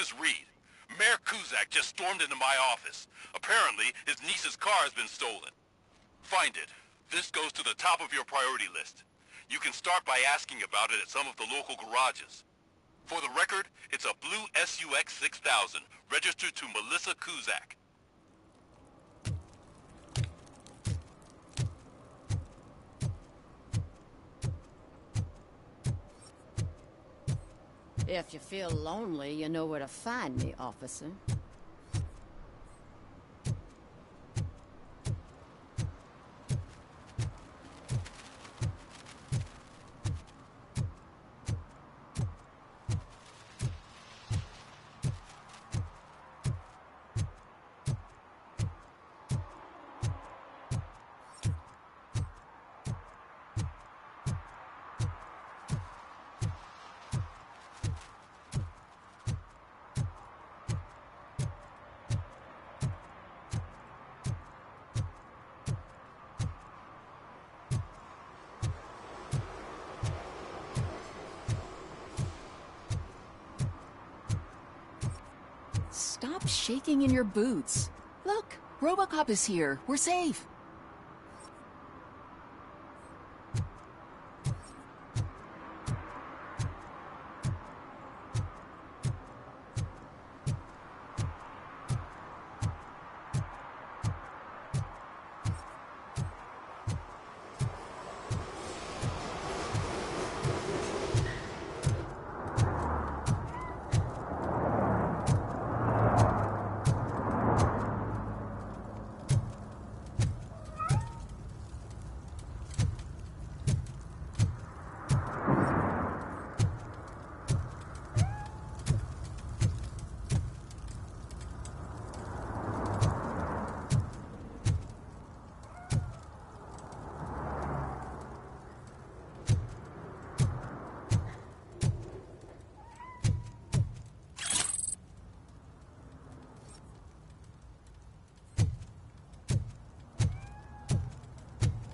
This is Reed. Mayor Kuzak just stormed into my office. Apparently, his niece's car has been stolen. Find it. This goes to the top of your priority list. You can start by asking about it at some of the local garages. For the record, it's a blue SUX 6000, registered to Melissa Kuzak. If you feel lonely, you know where to find me, officer. Stop shaking in your boots. Look, Robocop is here. We're safe.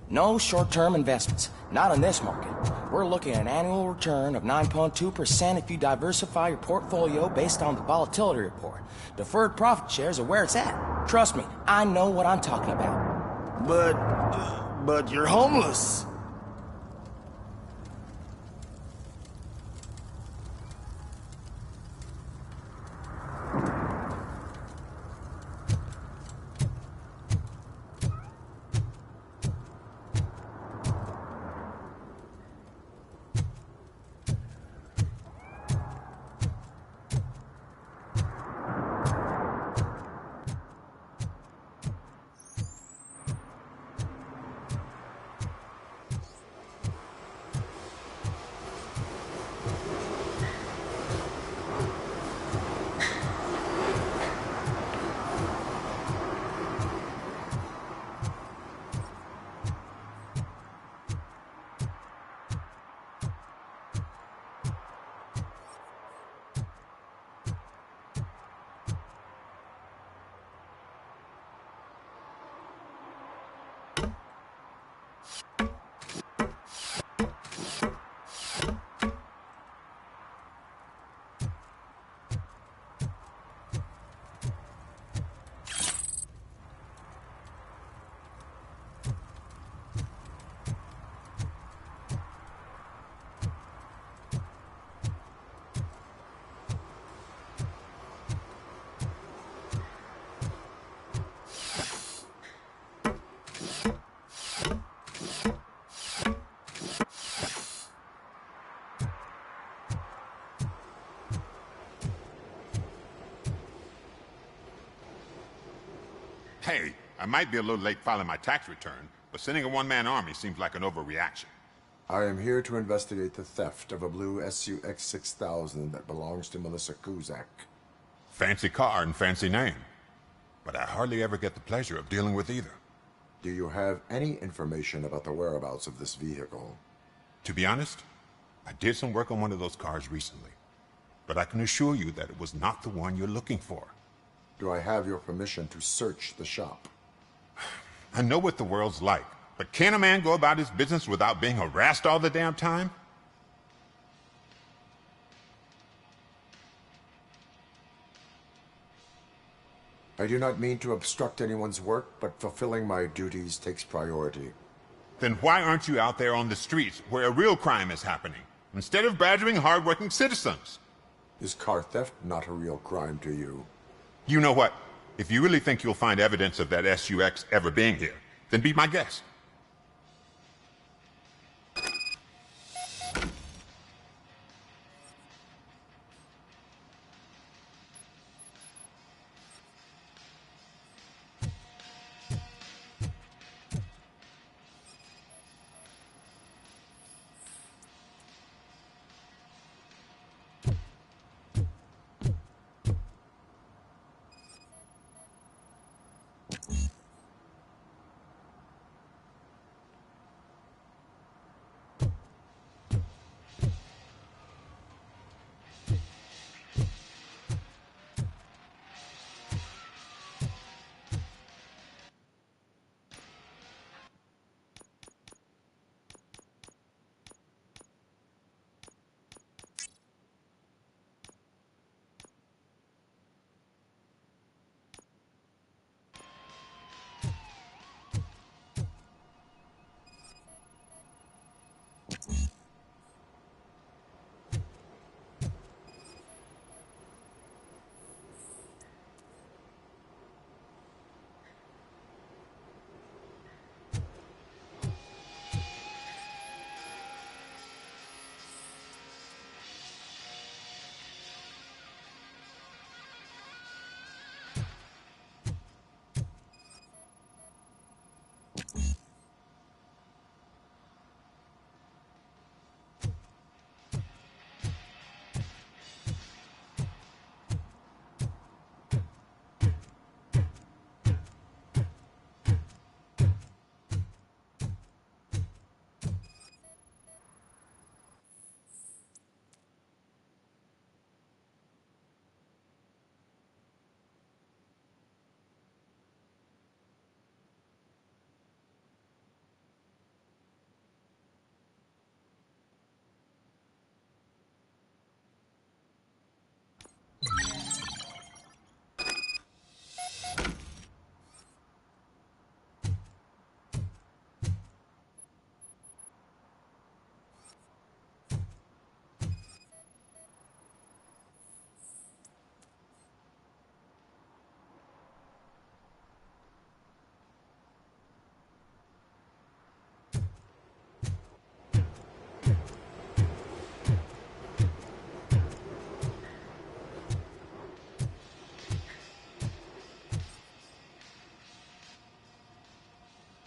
No short-term investments. Not in this market. We're looking at an annual return of 9.2% if you diversify your portfolio based on the volatility report. Deferred profit shares are where it's at. Trust me, I know what I'm talking about. But you're homeless. Hey, I might be a little late filing my tax return, but sending a one-man army seems like an overreaction. I am here to investigate the theft of a blue SUX 6000 that belongs to Melissa Kuzak. Fancy car and fancy name. But I hardly ever get the pleasure of dealing with either. Do you have any information about the whereabouts of this vehicle? To be honest, I did some work on one of those cars recently. But I can assure you that it was not the one you're looking for. Do I have your permission to search the shop? I know what the world's like, but can a man go about his business without being harassed all the damn time? I do not mean to obstruct anyone's work, but fulfilling my duties takes priority. Then why aren't you out there on the streets where a real crime is happening, instead of badgering hardworking citizens? Is car theft not a real crime to you? You know what? If you really think you'll find evidence of that SUX ever being here, then be my guest.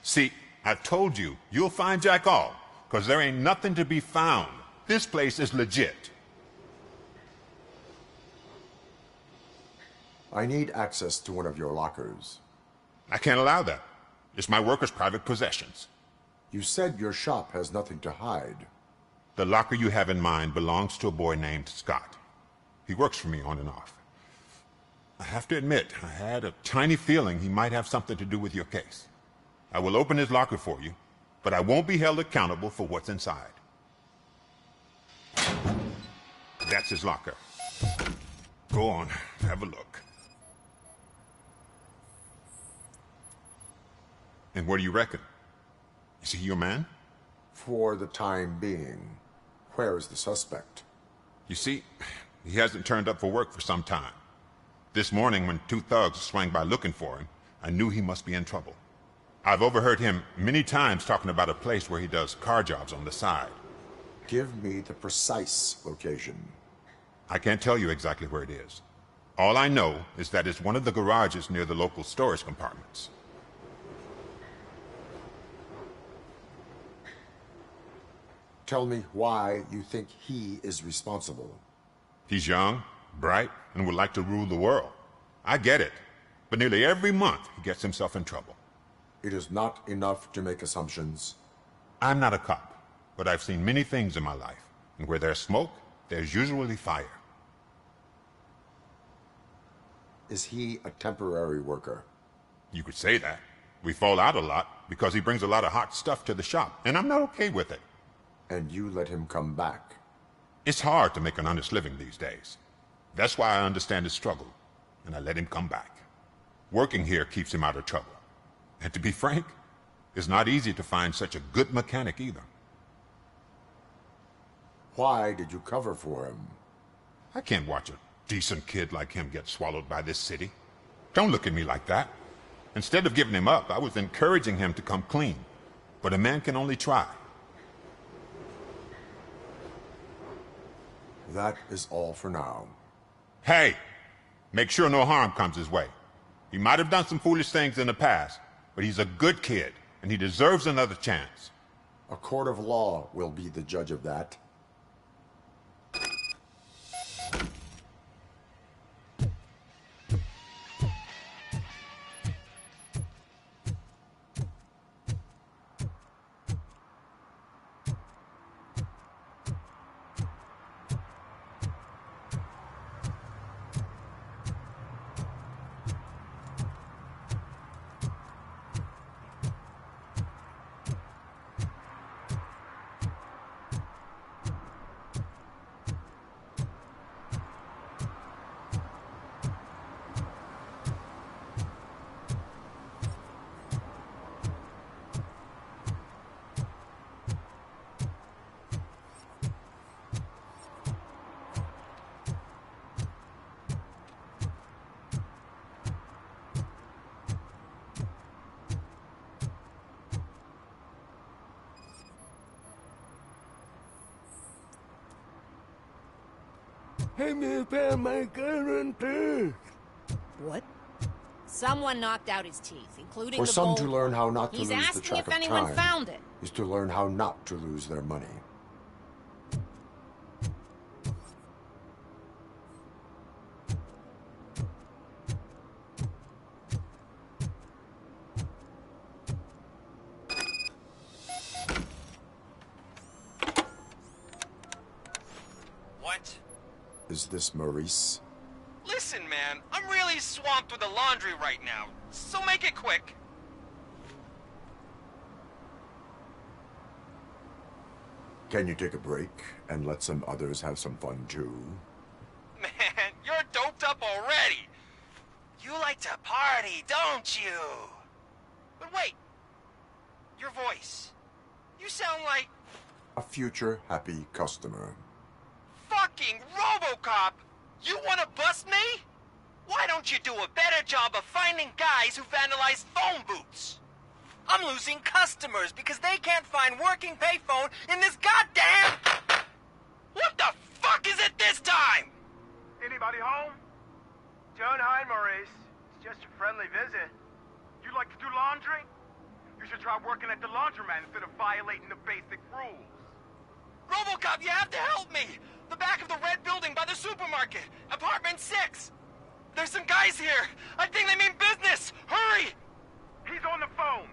See, I told you, you'll find Jack all, because there ain't nothing to be found. This place is legit. I need access to one of your lockers. I can't allow that. It's my workers' private possessions. You said your shop has nothing to hide. The locker you have in mind belongs to a boy named Scott. He works for me on and off. I have to admit, I had a tiny feeling he might have something to do with your case. I will open his locker for you, but I won't be held accountable for what's inside. That's his locker. Go on, have a look. And what do you reckon? Is he your man? For the time being. Where is the suspect? You see, he hasn't turned up for work for some time. This morning, when two thugs swang by looking for him, I knew he must be in trouble. I've overheard him many times talking about a place where he does car jobs on the side. Give me the precise location. I can't tell you exactly where it is. All I know is that it's one of the garages near the local storage compartments. Tell me why you think he is responsible. He's young, bright, and would like to rule the world. I get it. But nearly every month, he gets himself in trouble. It is not enough to make assumptions. I'm not a cop, but I've seen many things in my life. And where there's smoke, there's usually fire. Is he a temporary worker? You could say that. We fall out a lot because he brings a lot of hot stuff to the shop, and I'm not okay with it. And you let him come back? It's hard to make an honest living these days. That's why I understand his struggle, and I let him come back. Working here keeps him out of trouble. And to be frank, it's not easy to find such a good mechanic either. Why did you cover for him? I can't watch a decent kid like him get swallowed by this city. Don't look at me like that. Instead of giving him up, I was encouraging him to come clean. But a man can only try. That is all for now. Hey! Make sure no harm comes his way. He might have done some foolish things in the past, but he's a good kid, and he deserves another chance. A court of law will be the judge of that. What? Someone knocked out his teeth, including For the some gold to learn one. how not to He's lose the asking track if of anyone time found it. is to learn how not to lose their money. What? Is this Maurice? Listen, man, I'm really swamped with the laundry right now, so make it quick. Can you take a break and let some others have some fun too? Man, you're doped up already. You like to party, don't you? But wait, your voice. You sound like A future happy customer. fucking Robocop. You wanna bust me? Why don't you do a better job of finding guys who vandalize phone booths? I'm losing customers because they can't find working payphone in this goddamn... What the fuck is it this time? Anybody home? Don't hide, Maurice. It's just a friendly visit. You like to do laundry? You should try working at the laundromat instead of violating the basic rules. Robocop, you have to help me! The back of the red building by the supermarket. Apartment 6. There's some guys here. I think they mean business. Hurry! He's on the phone.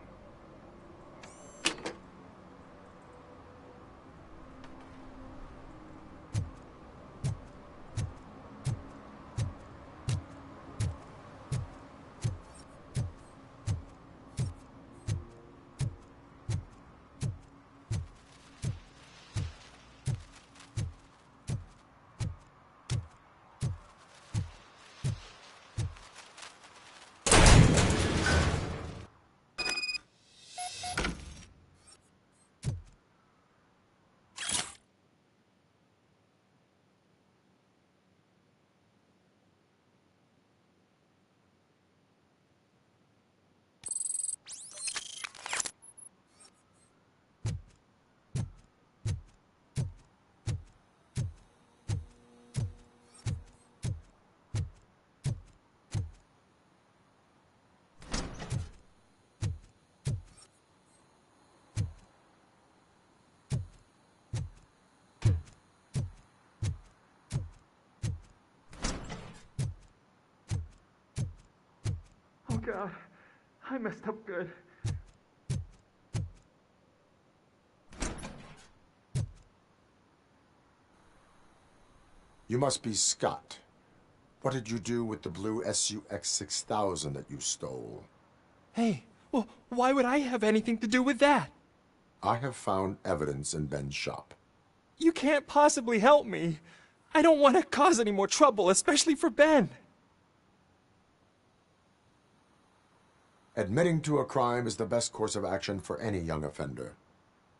Oh God, I messed up good. You must be Scott. What did you do with the blue SUX 6000 that you stole? Hey, well, why would I have anything to do with that? I have found evidence in Ben's shop. You can't possibly help me. I don't want to cause any more trouble, especially for Ben. Admitting to a crime is the best course of action for any young offender.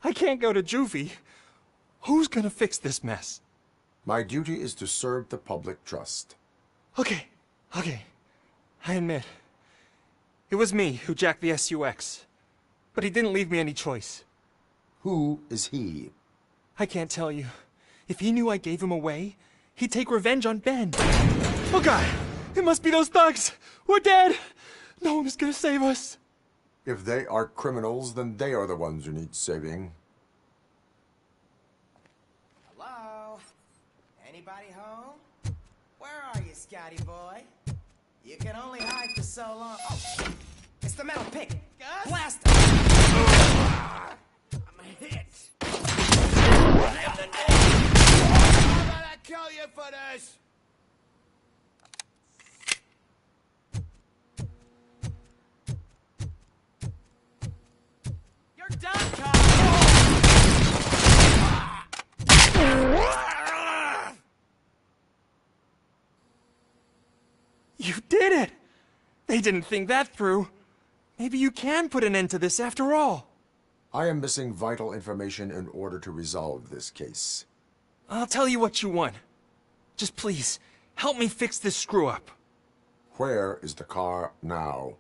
I can't go to juvie. Who's gonna fix this mess? My duty is to serve the public trust. Okay. I admit. It was me who jacked the SUX. But he didn't leave me any choice. Who is he? I can't tell you. If he knew I gave him away, he'd take revenge on Ben. Oh God! It must be those thugs! We're dead! No one is gonna save us. If they are criminals, then they are the ones who need saving. Hello? Anybody home? Where are you, Scotty boy? You can only hide for so long. Oh, it's the metal pick. Blast him! I'm hit. How about I kill you for this? You're done, Kyle! You did it! They didn't think that through. Maybe you can put an end to this after all. I am missing vital information in order to resolve this case. I'll tell you what you want. Just please, help me fix this screw-up. Where is the car now?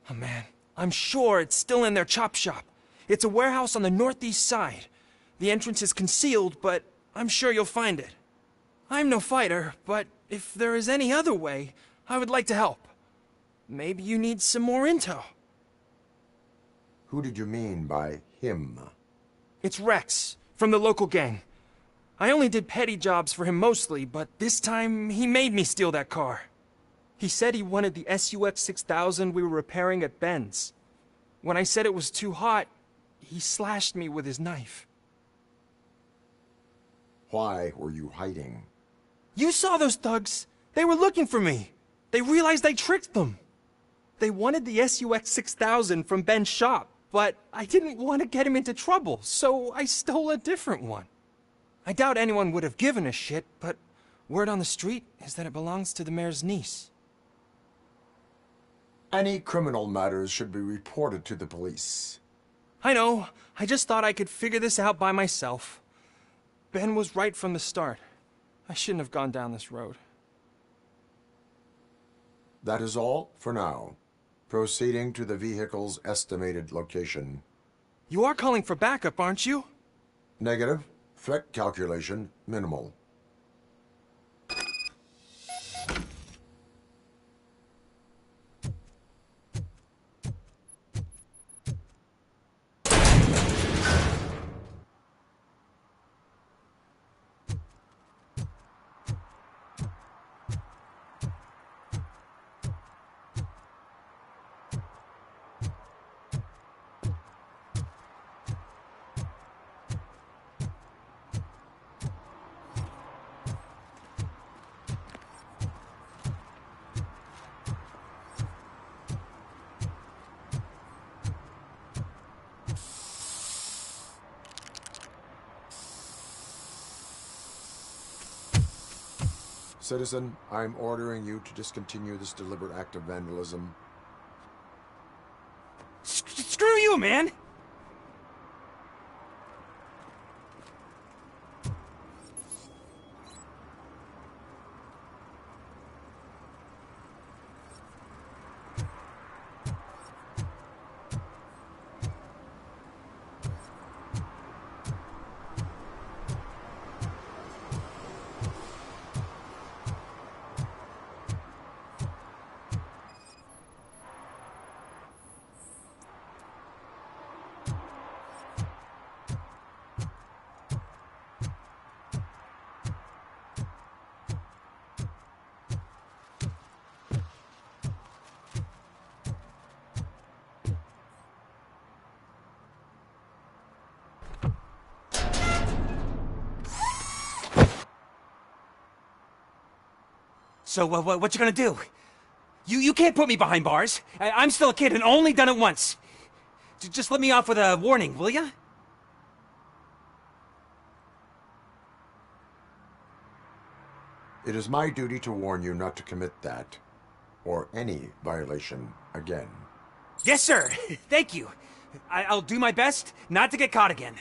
Oh man, I'm sure it's still in their chop shop. It's a warehouse on the northeast side. The entrance is concealed, but I'm sure you'll find it. I'm no fighter, but if there is any other way, I would like to help. Maybe you need some more intel. Who did you mean by him? It's Rex, from the local gang. I only did petty jobs for him mostly, but this time he made me steal that car. He said he wanted the SUX 6000 we were repairing at Ben's. When I said it was too hot, he slashed me with his knife. Why were you hiding? You saw those thugs. They were looking for me. They realized I tricked them. They wanted the SUX 6000 from Ben's shop, but I didn't want to get him into trouble, so I stole a different one. I doubt anyone would have given a shit, but word on the street is that it belongs to the mayor's niece. Any criminal matters should be reported to the police. I know. I just thought I could figure this out by myself. Ben was right from the start. I shouldn't have gone down this road. That is all for now. Proceeding to the vehicle's estimated location. You are calling for backup, aren't you? Negative. Threat calculation minimal. Citizen, I'm ordering you to discontinue this deliberate act of vandalism. Screw you, man! So, what you gonna do? You can't put me behind bars. I'm still a kid and only done it once. Just let me off with a warning, will ya? It is my duty to warn you not to commit that, or any violation, again. Yes, sir. Thank you. I'll do my best not to get caught again.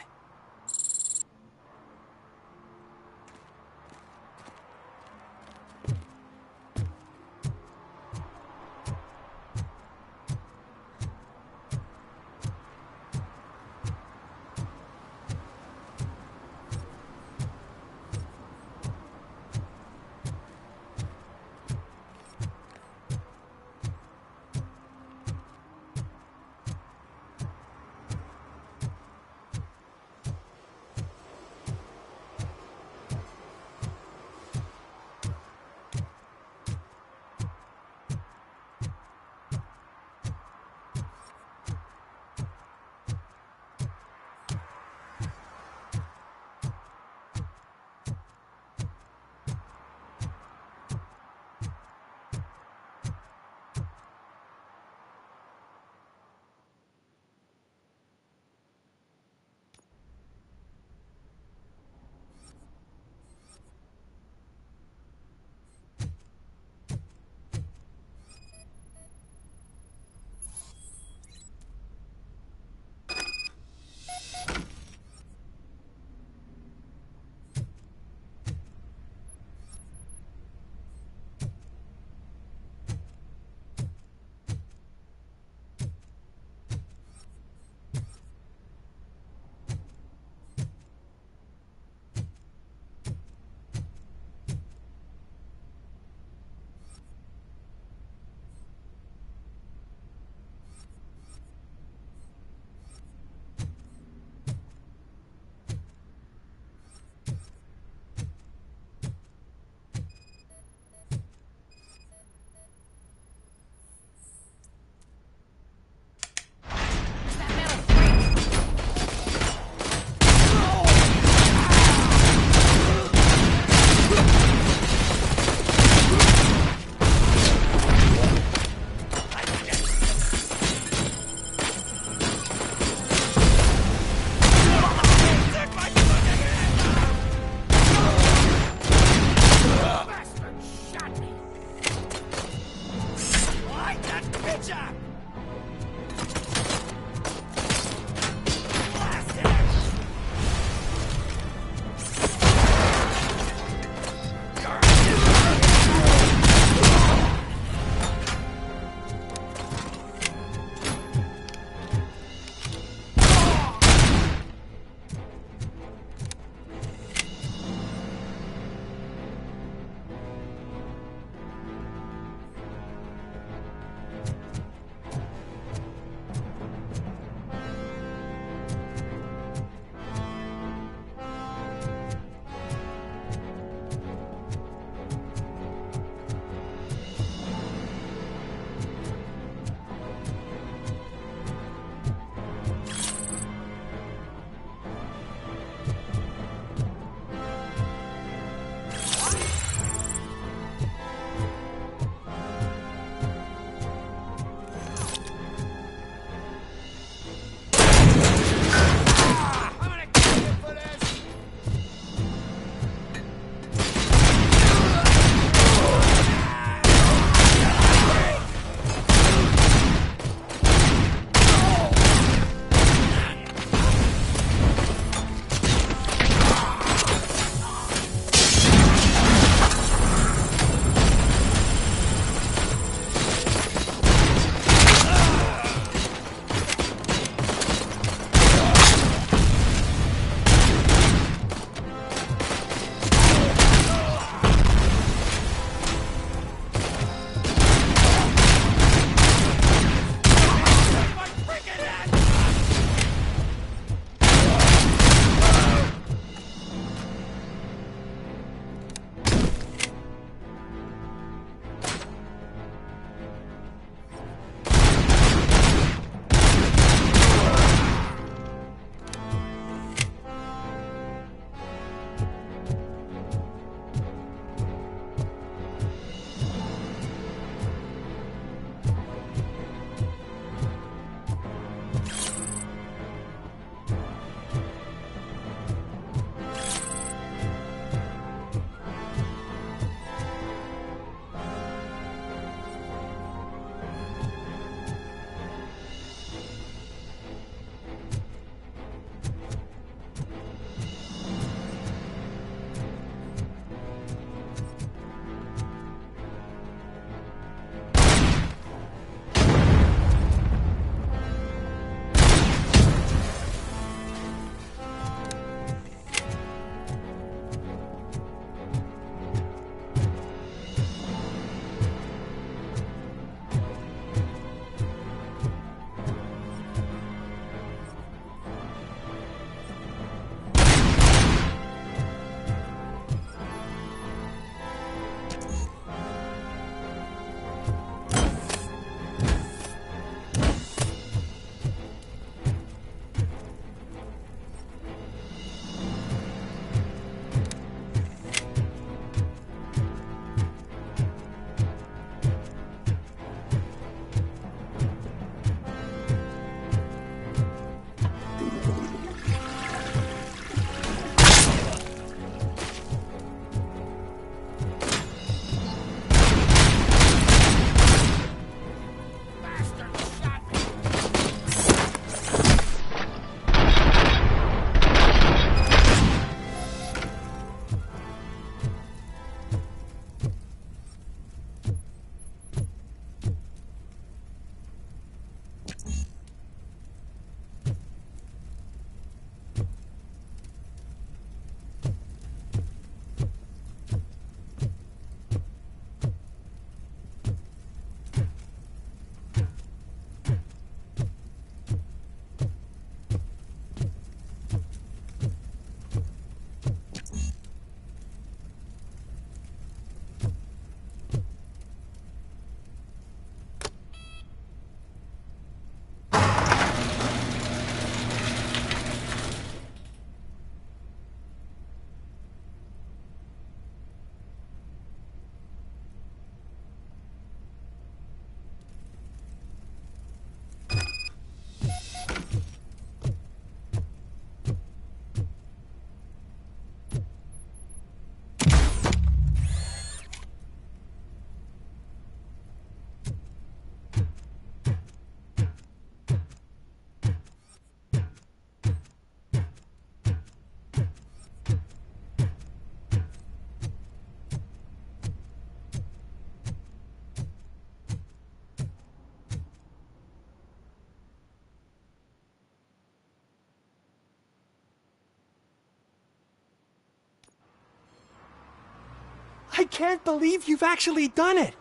I can't believe you've actually done it!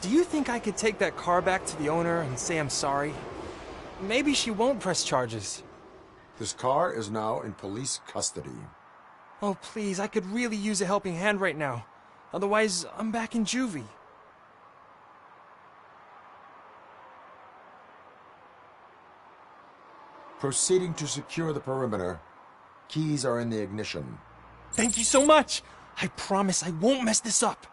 Do you think I could take that car back to the owner and say I'm sorry? Maybe she won't press charges. This car is now in police custody. Oh, please, I could really use a helping hand right now. Otherwise, I'm back in juvie. Proceeding to secure the perimeter. Keys are in the ignition. Thank you so much! I promise I won't mess this up.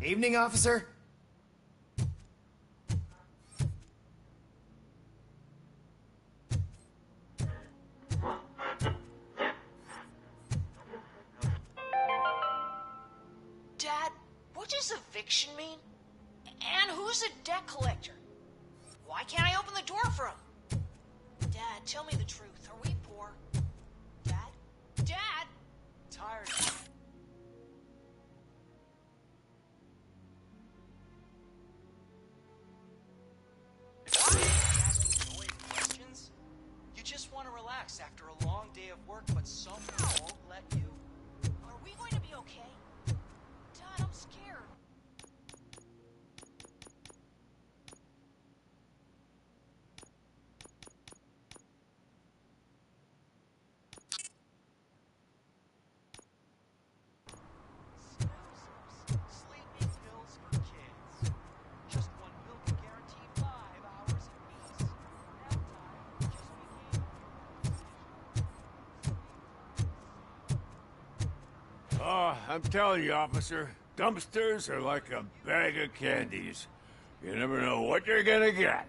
Evening, officer. Dad, what does eviction mean? And who's a debt collector? Why can't I open the door for him? Dad, tell me the truth. Are we poor? Dad? Dad? Tired. You just want to relax after a long day of work, but someone won't let you. Are we going to be okay? Dad, I'm scared. Sleeping pills for kids. Just one pill can guarantee 5 hours of peace. Nap time just became. Oh, I'm telling you, officer, dumpsters are like a bag of candies. You never know what you're gonna get.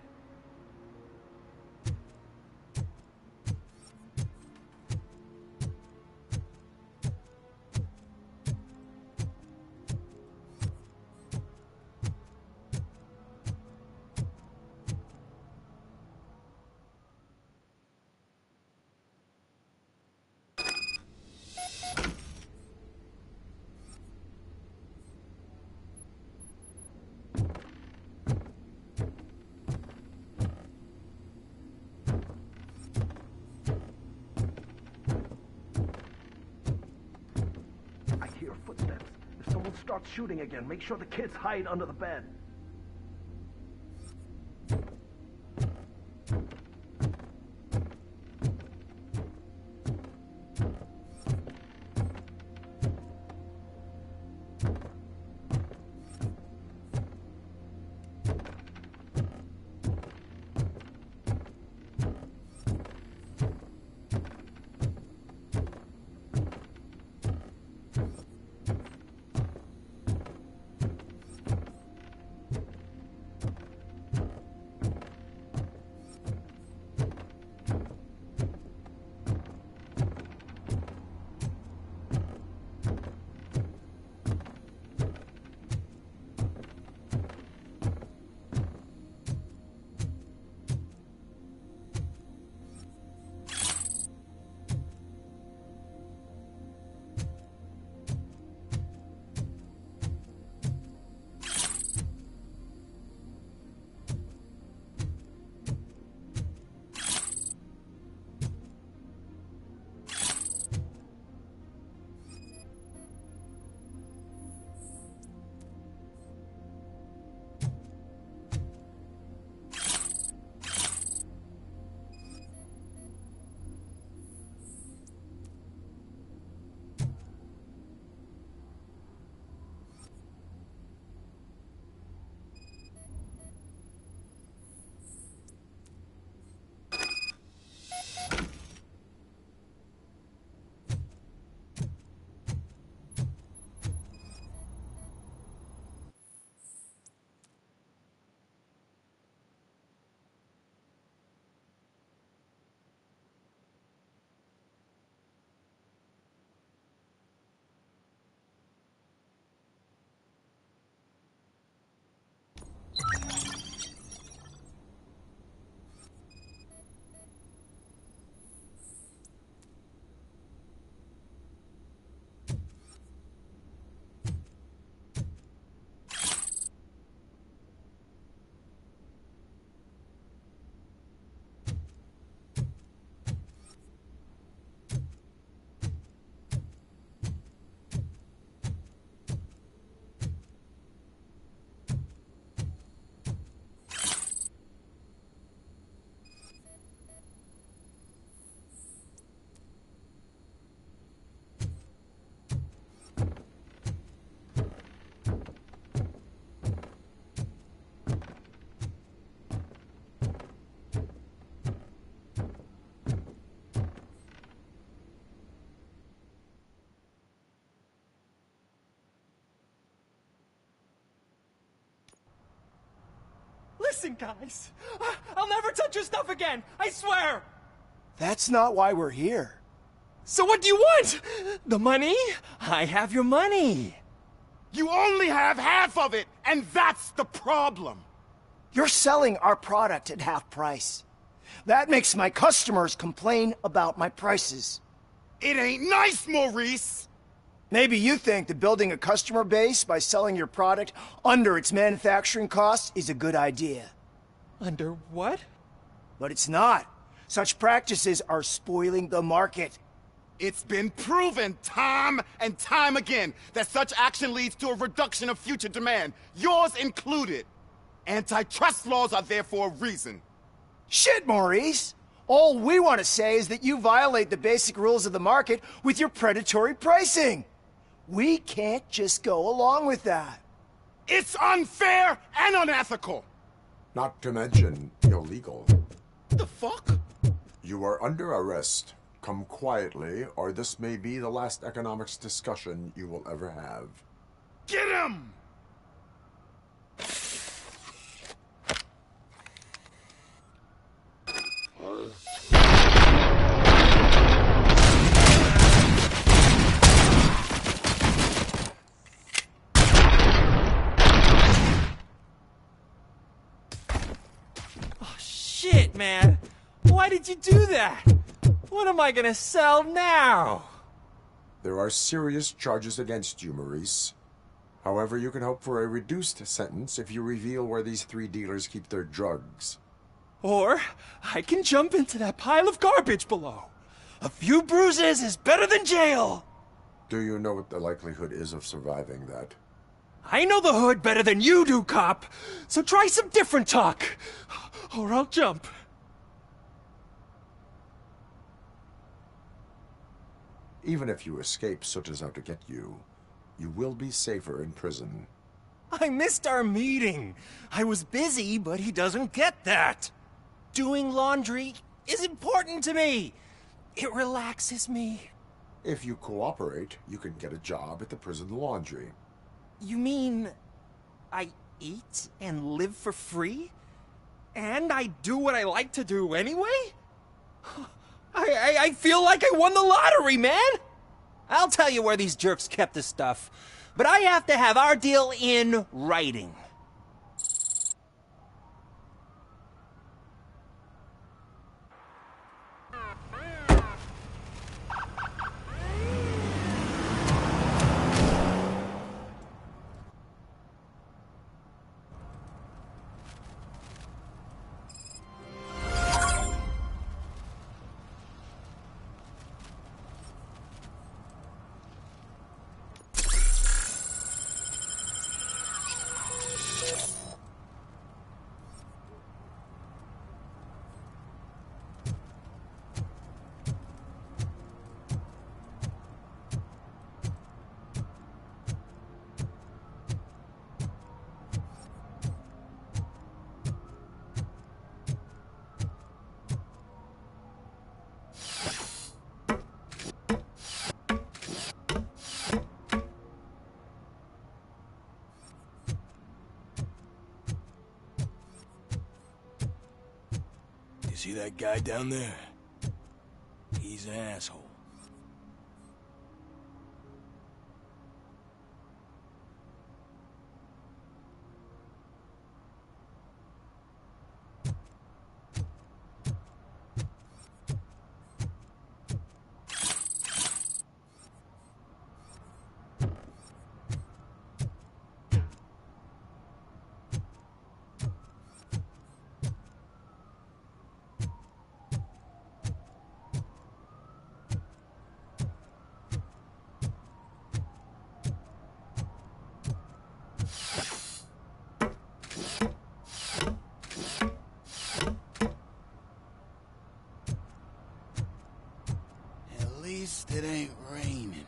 I hear footsteps. If someone starts shooting again, make sure the kids hide under the bed. Listen, guys. I'll never touch your stuff again. I swear. That's not why we're here. So what do you want? The money? I have your money. You only have half of it, and that's the problem. You're selling our product at half price. That makes my customers complain about my prices. It ain't nice, Maurice! Maybe you think that building a customer base by selling your product under its manufacturing costs is a good idea. Under what? But it's not. Such practices are spoiling the market. It's been proven time and time again that such action leads to a reduction of future demand, yours included. Antitrust laws are there for a reason. Shit, Maurice! All we want to say is that you violate the basic rules of the market with your predatory pricing. We can't just go along with that. It's unfair and unethical! Not to mention illegal. The fuck? You are under arrest. Come quietly, or this may be the last economics discussion you will ever have. Get him! Oh, shit, man. Why did you do that? What am I gonna sell now? There are serious charges against you, Maurice. However, you can hope for a reduced sentence if you reveal where these 3 dealers keep their drugs. Or I can jump into that pile of garbage below. A few bruises is better than jail. Do you know what the likelihood is of surviving that? I know the hood better than you do, cop. So try some different talk, or I'll jump. Even if you escape Soot is out to get you, you will be safer in prison. I missed our meeting. I was busy, but he doesn't get that. Doing laundry is important to me. It relaxes me. If you cooperate, you can get a job at the prison laundry. You mean I eat and live for free? And I do what I like to do anyway? I feel like I won the lottery, man! I'll tell you where these jerks kept the stuff, but I have to have our deal in writing. See that guy down there? He's an asshole. It ain't raining.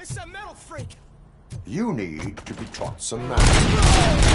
It's a metal freak! You need to be taught some manners.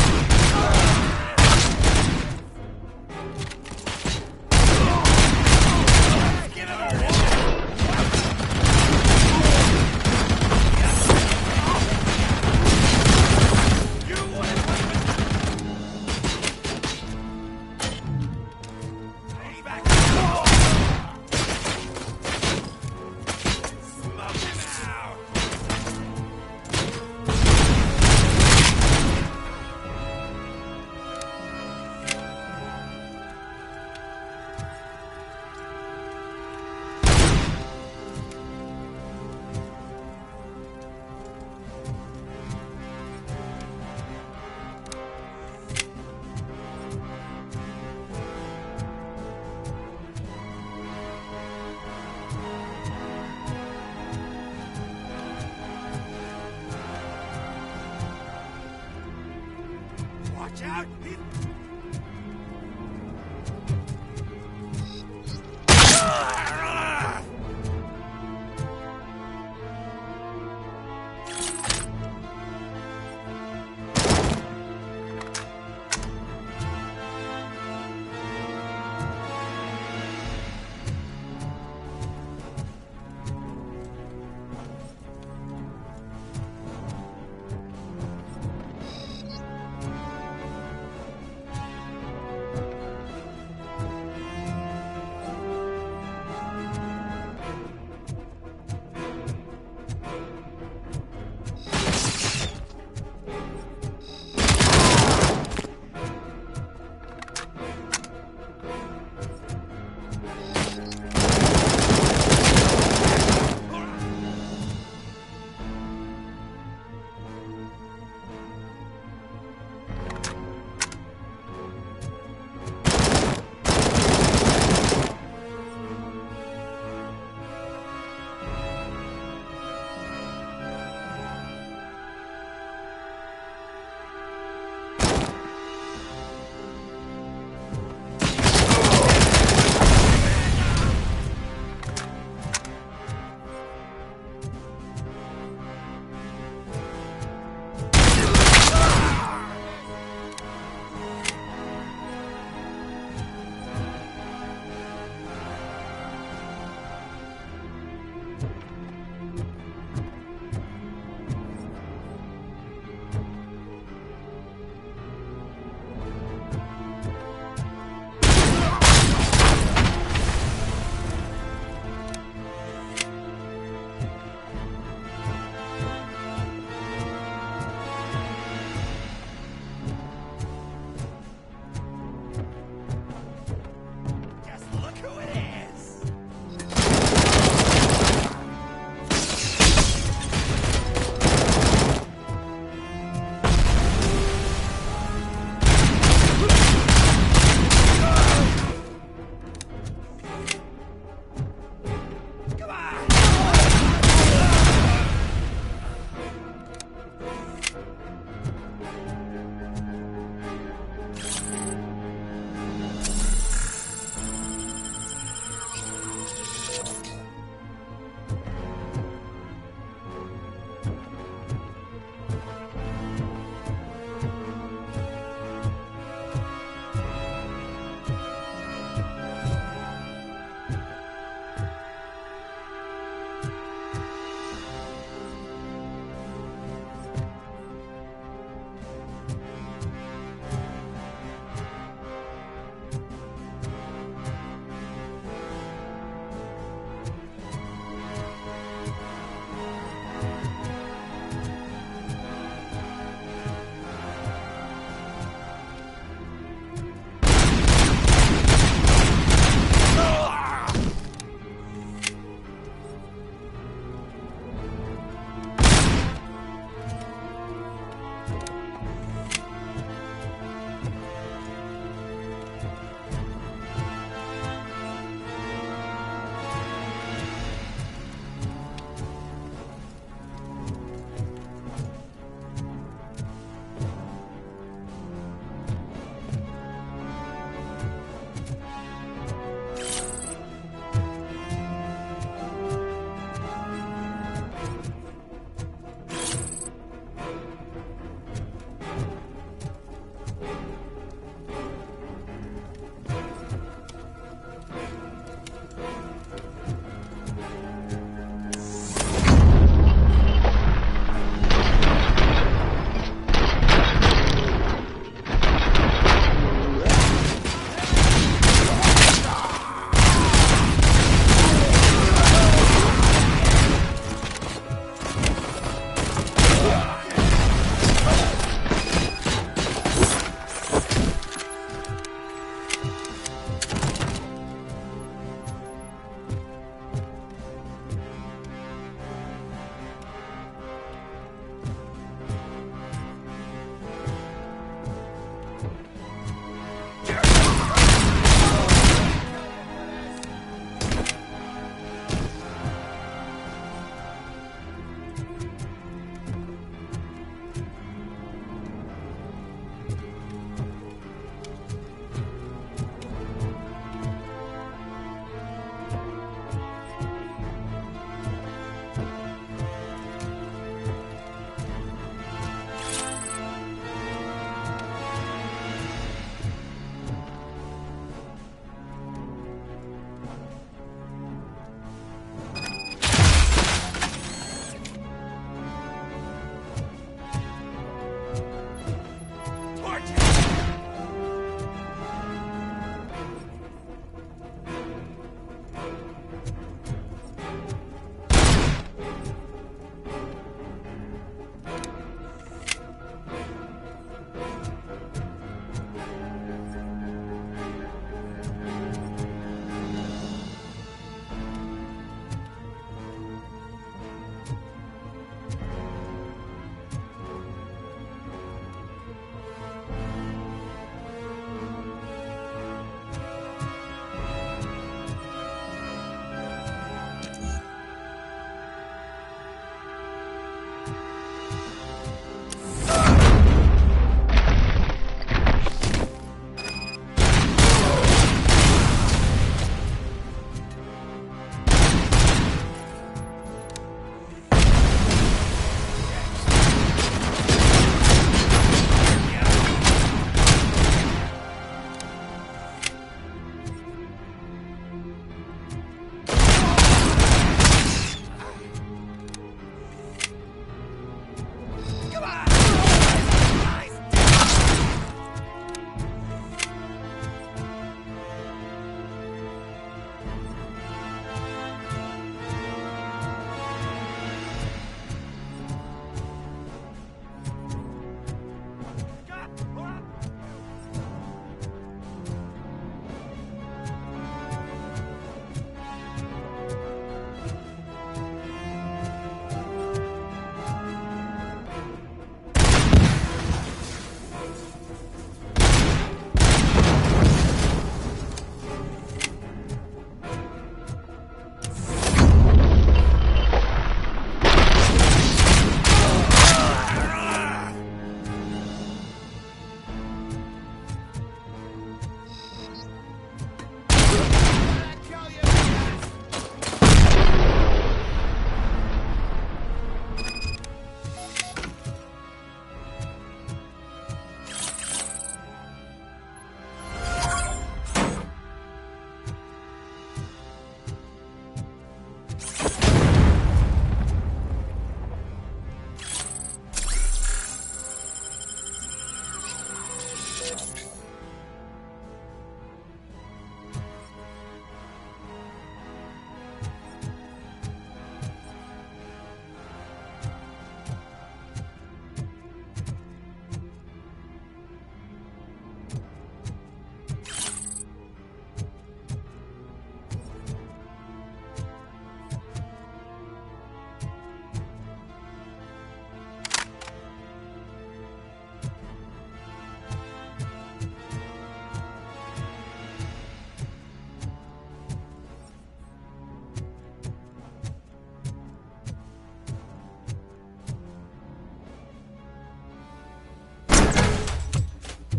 Watch out!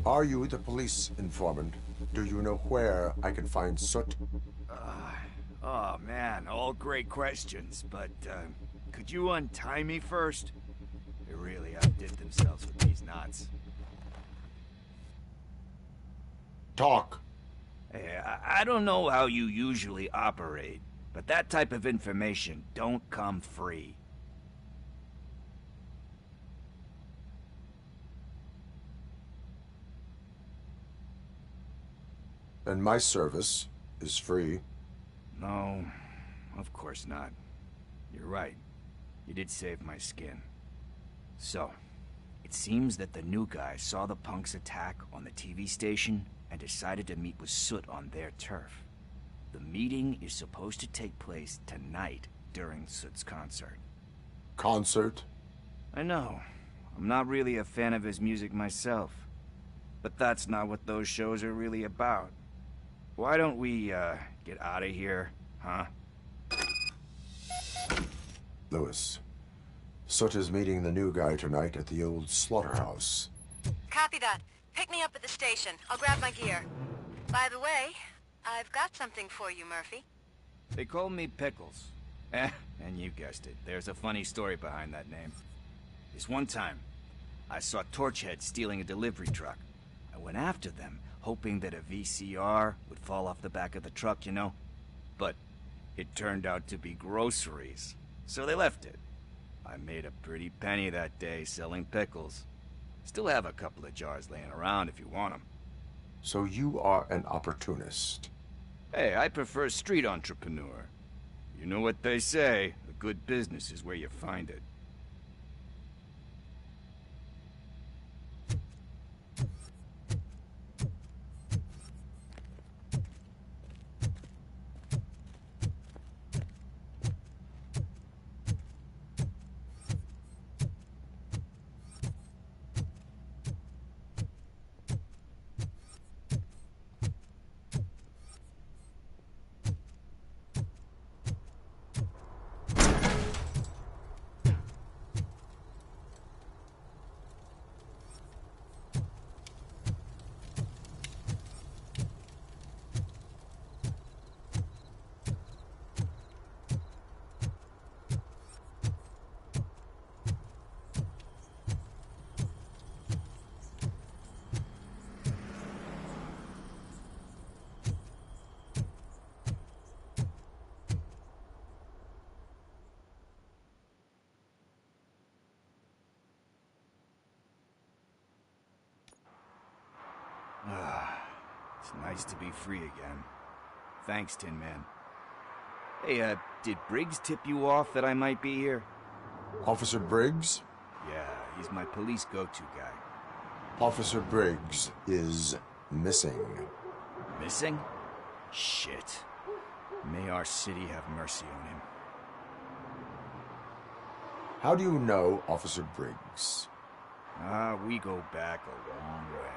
Are you the police informant? Do you know where I can find Soot? Oh man, all great questions, but could you untie me first? They really outdid themselves with these knots. Talk. Hey, I don't know how you usually operate, but that type of information don't come free. And my service is free. No, of course not. You're right. You did save my skin. So, it seems that the new guy saw the punks' attack on the TV station and decided to meet with Soot on their turf. The meeting is supposed to take place tonight during Soot's concert. Concert? I know. I'm not really a fan of his music myself. But that's not what those shows are really about. Why don't we, get out of here, huh? Lewis, Soot is meeting the new guy tonight at the old slaughterhouse. Copy that. Pick me up at the station. I'll grab my gear. By the way, I've got something for you, Murphy. They call me Pickles. And you guessed it. There's a funny story behind that name. This one time, I saw Torchhead stealing a delivery truck. I went after them, hoping that a VCR would fall off the back of the truck, you know? But it turned out to be groceries, so they left it. I made a pretty penny that day selling pickles. Still have a couple of jars laying around if you want them. So you are an opportunist. Hey, I prefer street entrepreneur. You know what they say, a good business is where you find it. It's nice to be free again. Thanks, Tin Man. Hey, did Briggs tip you off that I might be here? Officer Briggs? Yeah, he's my police go-to guy. Officer Briggs is missing. Missing? Shit. May our city have mercy on him. How do you know Officer Briggs? We go back a long way.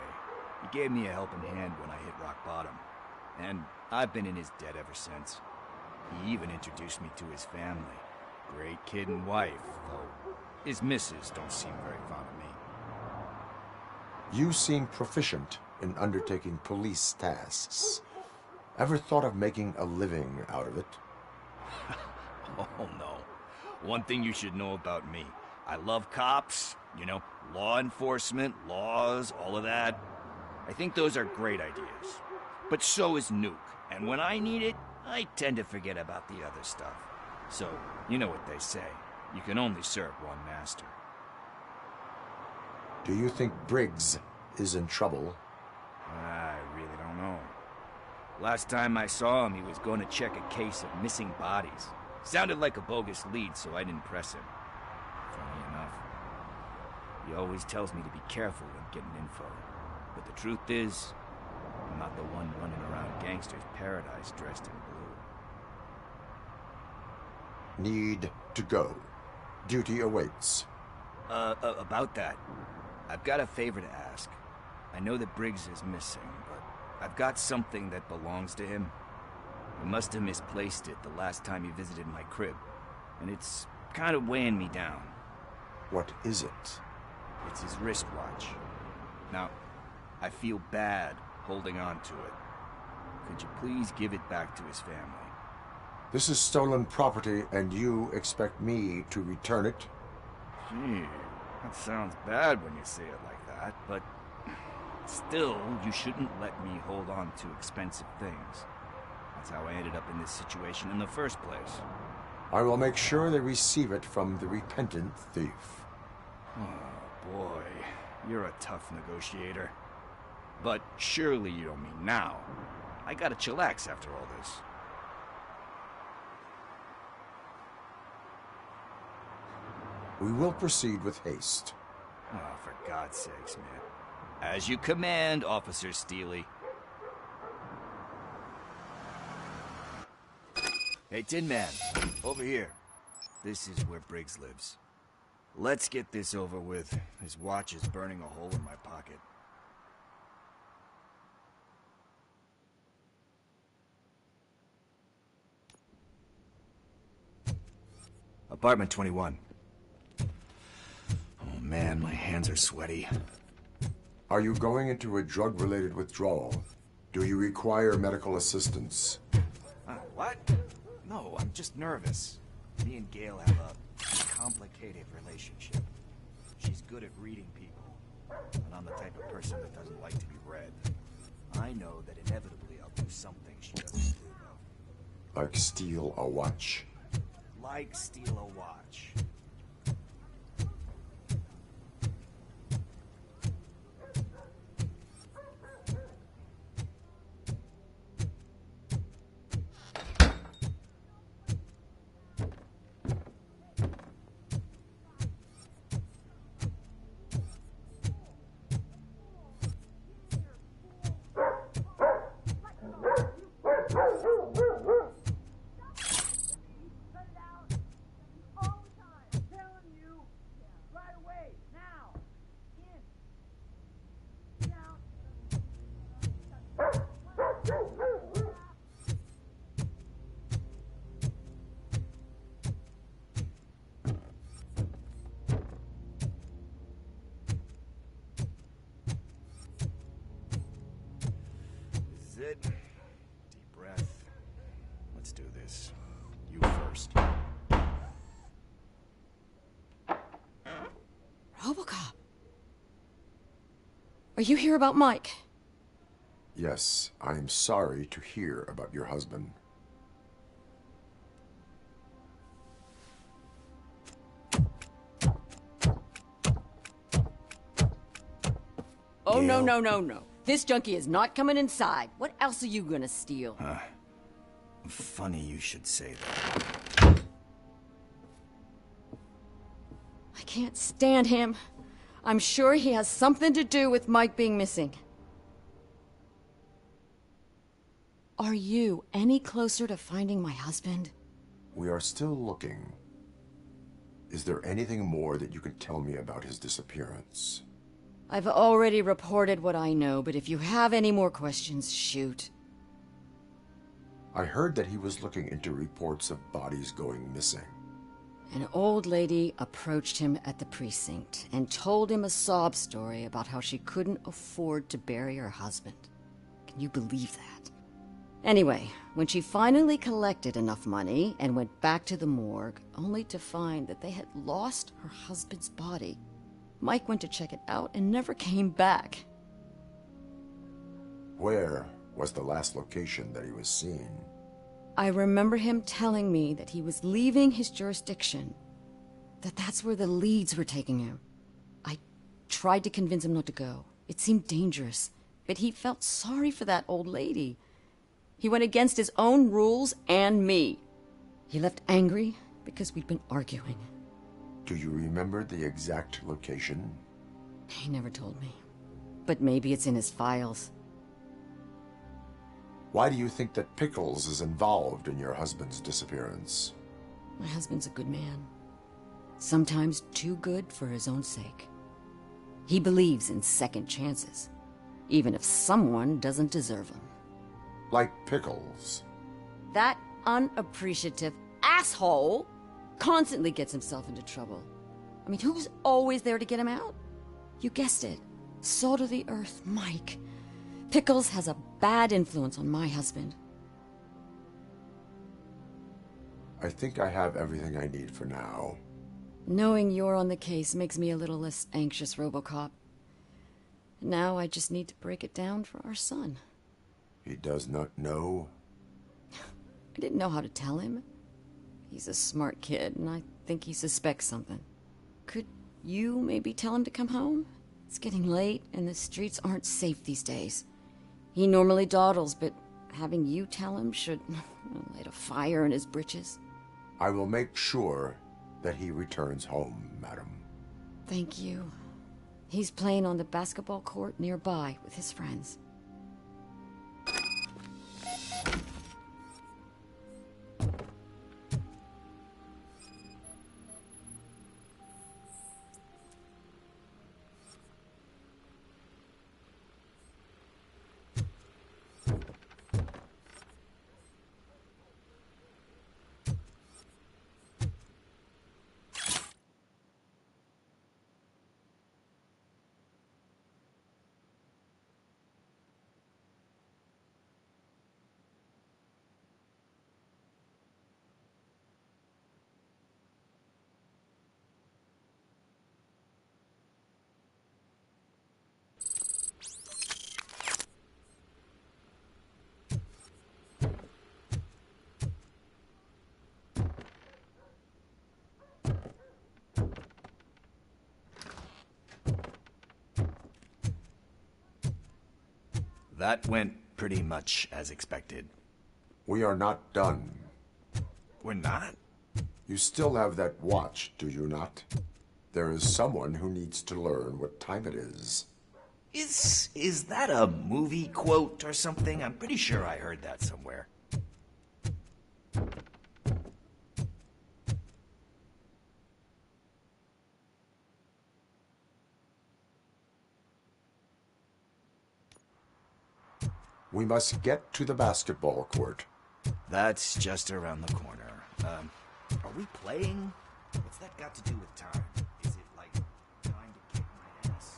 He gave me a helping hand when I hit rock bottom. And I've been in his debt ever since. He even introduced me to his family. Great kid and wife, though his missus don't seem very fond of me. You seem proficient in undertaking police tasks. Ever thought of making a living out of it? Oh, no. One thing you should know about me. I love cops, you know, law enforcement, laws, all of that. I think those are great ideas. But so is Nuke, and when I need it, I tend to forget about the other stuff. So, you know what they say. You can only serve one master. Do you think Briggs is in trouble? I really don't know. Last time I saw him, he was going to check a case of missing bodies. Sounded like a bogus lead, so I didn't press him. Funny enough. He always tells me to be careful when getting info. But the truth is, I'm not the one running around gangster's paradise dressed in blue. Need to go. Duty awaits. About that, I've got a favor to ask. I know that Briggs is missing, but I've got something that belongs to him. He must have misplaced it the last time he visited my crib, and it's kind of weighing me down. What is it? It's his wristwatch. Now, I feel bad holding on to it. Could you please give it back to his family? This is stolen property, and you expect me to return it? Gee, that sounds bad when you say it like that, but still, you shouldn't let me hold on to expensive things. That's how I ended up in this situation in the first place. I will make sure they receive it from the repentant thief. Oh, boy. You're a tough negotiator. But surely you don't mean now. I gotta chillax after all this. We will proceed with haste. Oh, for God's sakes, man. As you command, Officer Steely. Hey, Tin Man, over here. This is where Briggs lives. Let's get this over with. His watch is burning a hole in my pocket. Apartment 21. Oh man, my hands are sweaty. Are you going into a drug-related withdrawal? Do you require medical assistance? What? No, I'm just nervous. Me and Gail have a complicated relationship. She's good at reading people, and I'm the type of person that doesn't like to be read. I know that inevitably I'll do something she doesn't approve of. Like steal a watch? Like steal a watch. It. Deep breath. Let's do this. You first. Robocop. Are you here about Mike? Yes, I am sorry to hear about your husband. Oh, no, no, no, no. This junkie is not coming inside. What else are you gonna steal? Funny you should say that. I can't stand him. I'm sure he has something to do with Mike being missing. Are you any closer to finding my husband? We are still looking. Is there anything more that you can tell me about his disappearance? I've already reported what I know, but if you have any more questions, shoot. I heard that he was looking into reports of bodies going missing. An old lady approached him at the precinct and told him a sob story about how she couldn't afford to bury her husband. Can you believe that? Anyway, when she finally collected enough money and went back to the morgue, only to find that they had lost her husband's body, Mike went to check it out and never came back. Where was the last location that he was seen? I remember him telling me that he was leaving his jurisdiction, that's where the leads were taking him. I tried to convince him not to go. It seemed dangerous, but he felt sorry for that old lady. He went against his own rules and me. He left angry because we'd been arguing. Do you remember the exact location? He never told me. But maybe it's in his files. Why do you think that Pickles is involved in your husband's disappearance? My husband's a good man. Sometimes too good for his own sake. He believes in second chances, even if someone doesn't deserve them. Like Pickles? That unappreciative asshole constantly gets himself into trouble. I mean, who's always there to get him out? You guessed it. Salt of the earth, Mike. Pickles has a bad influence on my husband. I think I have everything I need for now. Knowing you're on the case makes me a little less anxious, Robocop. Now I just need to break it down for our son. He does not know? I didn't know how to tell him. He's a smart kid, and I think he suspects something. Could you maybe tell him to come home? It's getting late, and the streets aren't safe these days. He normally dawdles, but having you tell him should light a fire in his britches. I will make sure that he returns home, madam. Thank you. He's playing on the basketball court nearby with his friends. That went pretty much as expected. We are not done. We're not? You still have that watch, do you not? There is someone who needs to learn what time it is. Is that a movie quote or something? I'm pretty sure I heard that somewhere. We must get to the basketball court. That's just around the corner. Are we playing? What's that got to do with time? Is it like time to kick my ass?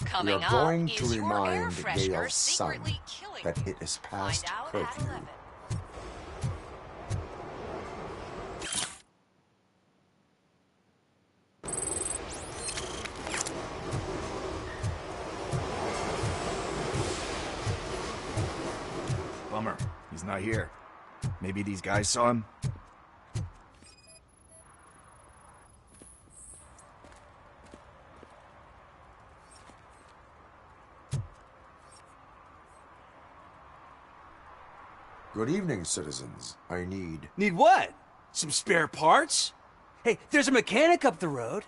Coming we are going up to is your air remind freshener Gail's son secretly killing that it is past Find out curfew. at 11. Bummer. He's not here. Maybe these guys saw him? Good evening, citizens. I need... Need what? Some spare parts? Hey, there's a mechanic up the road.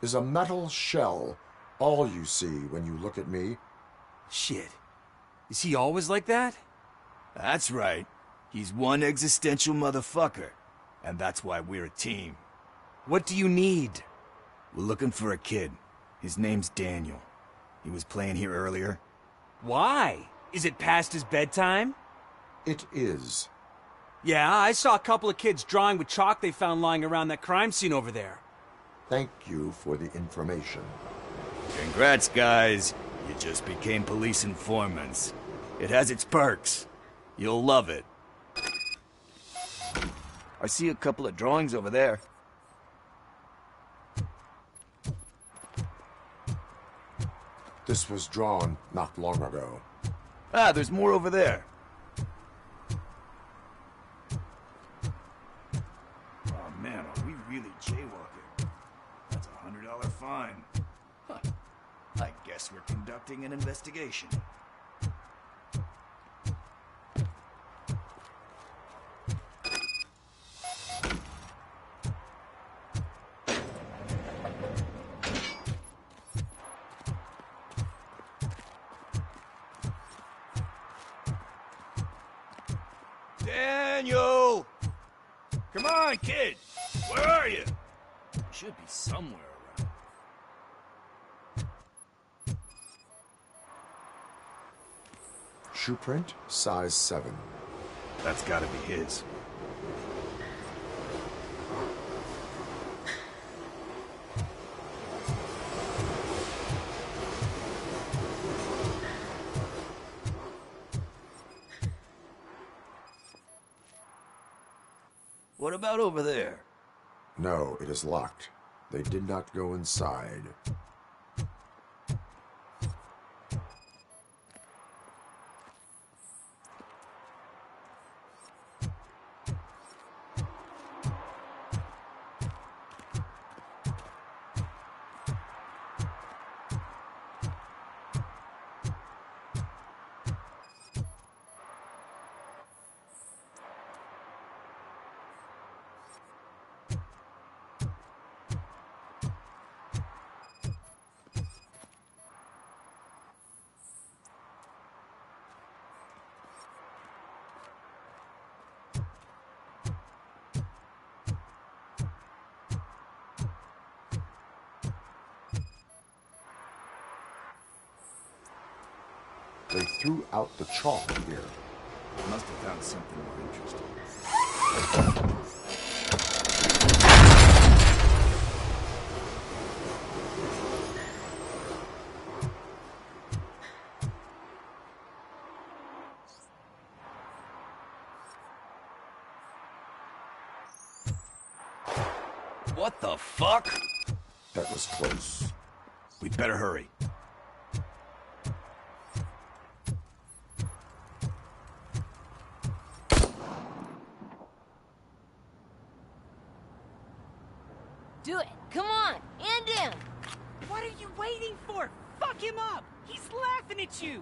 Is a metal shell all you see when you look at me? Shit. Is he always like that? That's right. He's one existential motherfucker. And that's why we're a team. What do you need? We're looking for a kid. His name's Daniel. He was playing here earlier. Why? Is it past his bedtime? It is. Yeah, I saw a couple of kids drawing with chalk they found lying around that crime scene over there. Thank you for the information. Congrats, guys. You just became police informants. It has its perks. You'll love it. I see a couple of drawings over there. This was drawn not long ago. Ah, there's more over there. Oh man, are we really jaywalking? That's a $100 fine. Huh. I guess we're conducting an investigation. Daniel! Come on, kid! Where are you? You should be somewhere around. Shoe print, size 7. That's gotta be his. What about over there? No, it is locked. They did not go inside. They threw out the chalk here. Must have found something more interesting. What the fuck? That was close. We better hurry. Do it. Come on. End him. What are you waiting for? Fuck him up! He's laughing at you!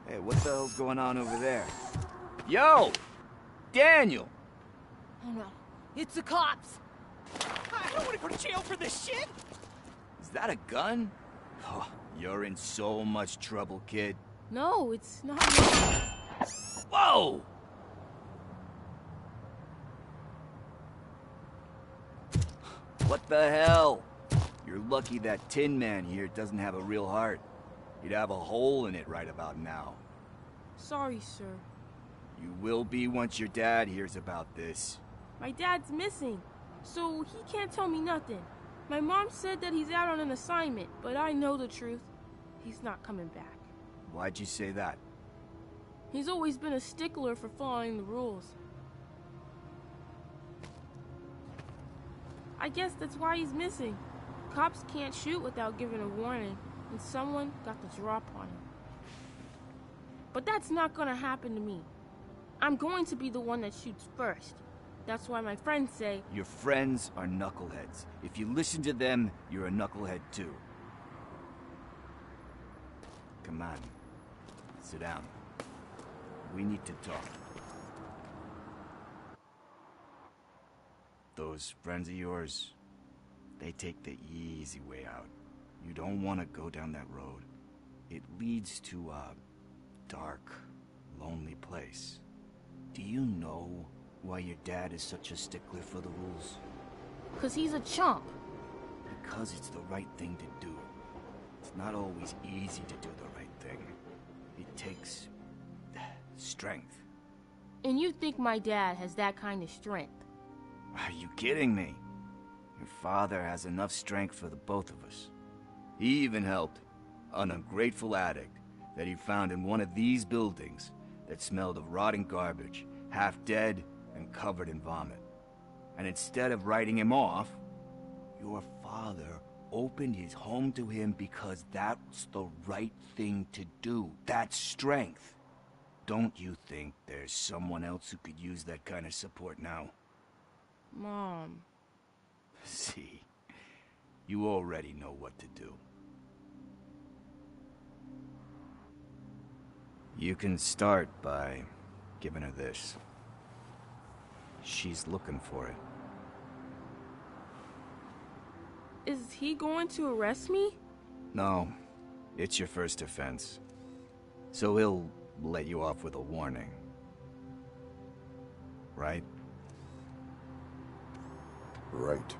Hey, what the hell's going on over there? Yo! Daniel! Oh no. It's the cops. I don't want to go to jail for this shit! Is that a gun? Oh, you're in so much trouble, kid. No, it's not. Whoa! What the hell? You're lucky that Tin Man here doesn't have a real heart. He'd have a hole in it right about now. Sorry, sir. You will be once your dad hears about this. My dad's missing, so he can't tell me nothing. My mom said that he's out on an assignment, but I know the truth. He's not coming back. Why'd you say that? He's always been a stickler for following the rules. I guess that's why he's missing. Cops can't shoot without giving a warning, and someone got the drop on him. But that's not gonna happen to me. I'm going to be the one that shoots first. That's why my friends say... Your friends are knuckleheads. If you listen to them, you're a knucklehead too. Come on. Sit down. We need to talk. Those friends of yours, they take the easy way out. You don't want to go down that road. It leads to a dark, lonely place. Do you know why your dad is such a stickler for the rules? 'Cause he's a chump. Because it's the right thing to do. It's not always easy to do the right thing. It takes strength. And you think my dad has that kind of strength? Are you kidding me? Your father has enough strength for the both of us. He even helped an ungrateful addict that he found in one of these buildings that smelled of rotting garbage, half dead and covered in vomit. And instead of writing him off, your father opened his home to him because that's the right thing to do. That's strength. Don't you think there's someone else who could use that kind of support now? Mom. See, you already know what to do. You can start by giving her this. She's looking for it. Is he going to arrest me? No, it's your first offense. So he'll let you off with a warning. Right? Right.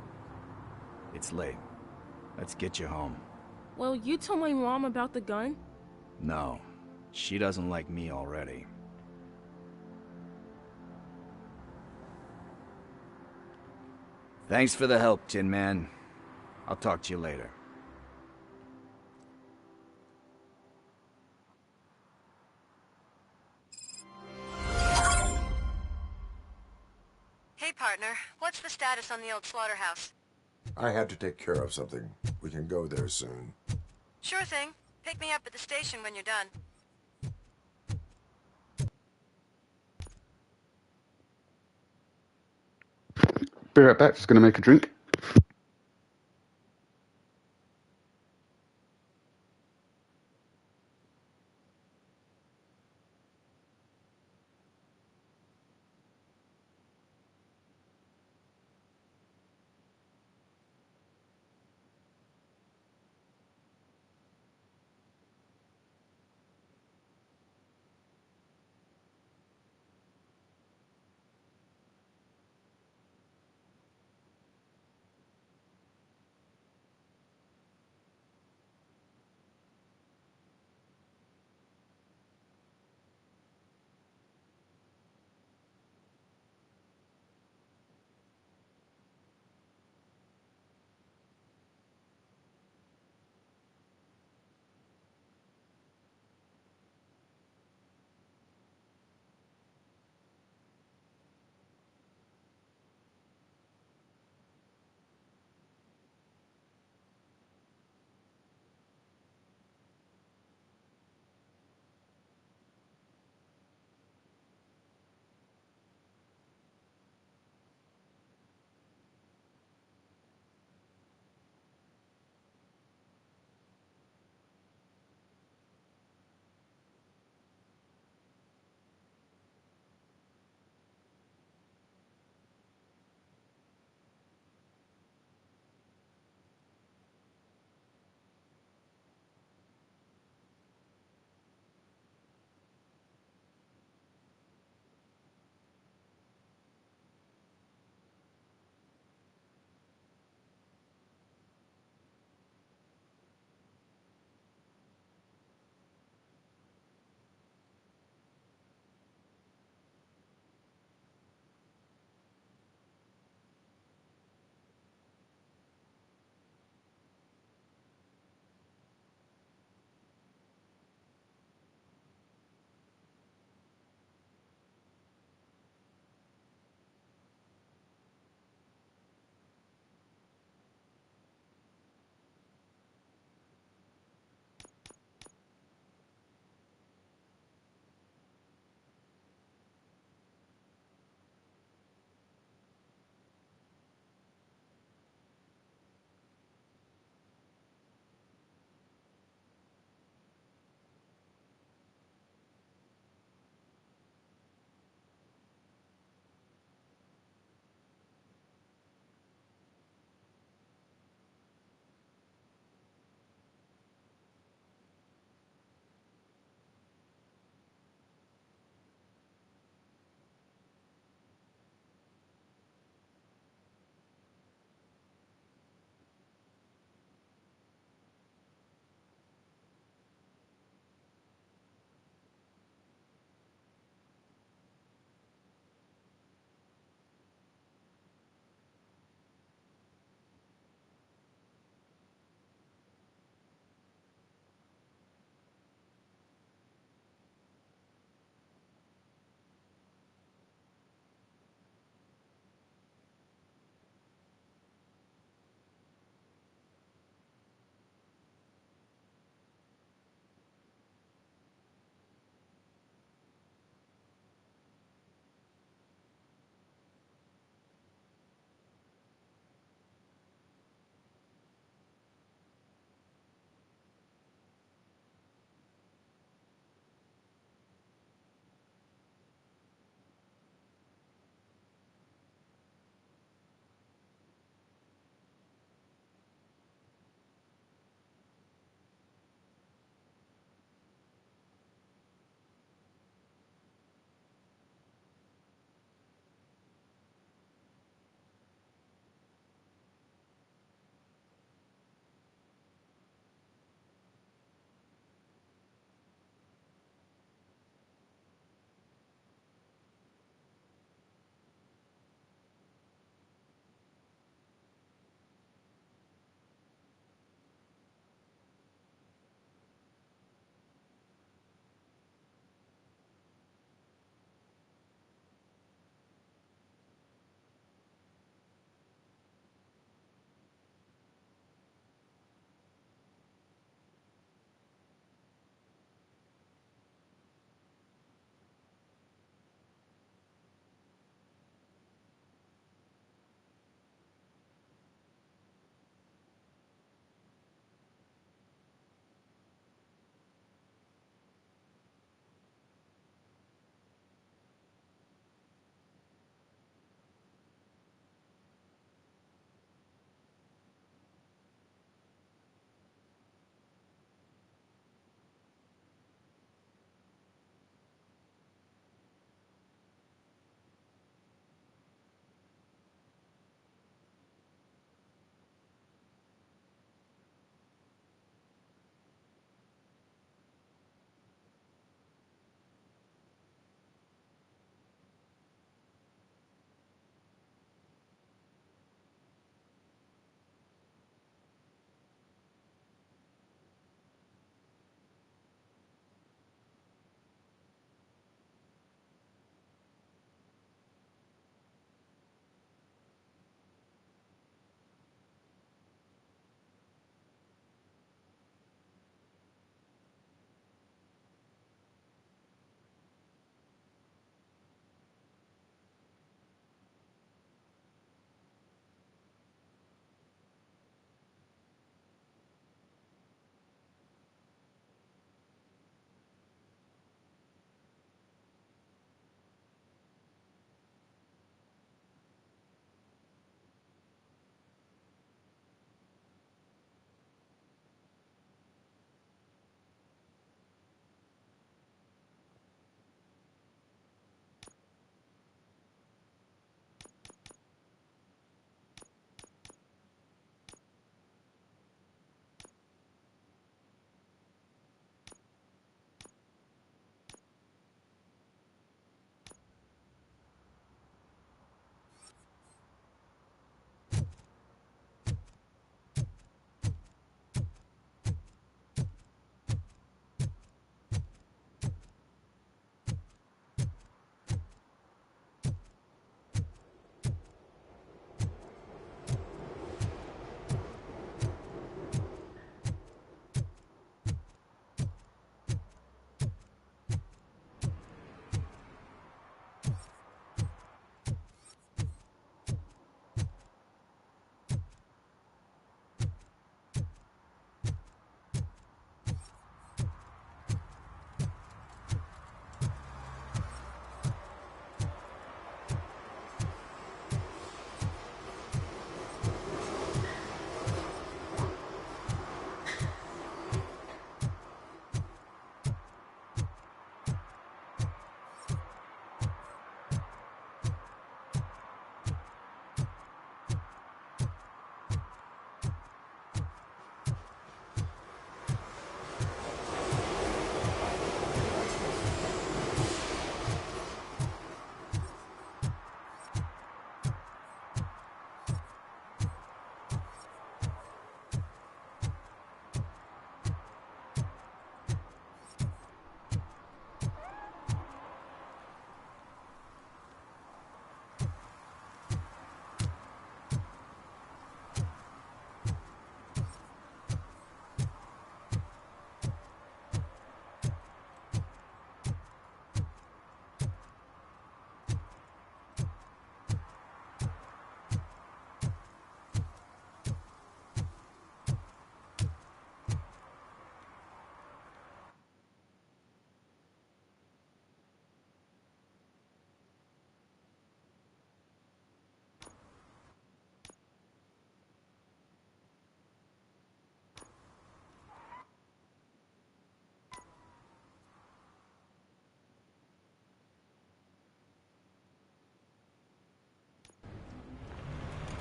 It's late. Let's get you home. Well, you told my mom about the gun? No, she doesn't like me already. Thanks for the help, Tin Man. I'll talk to you later. partner. What's the status on the old slaughterhouse? I had to take care of something. We can go there soon. Sure thing. Pick me up at the station when you're done. Be right back, just gonna make a drink.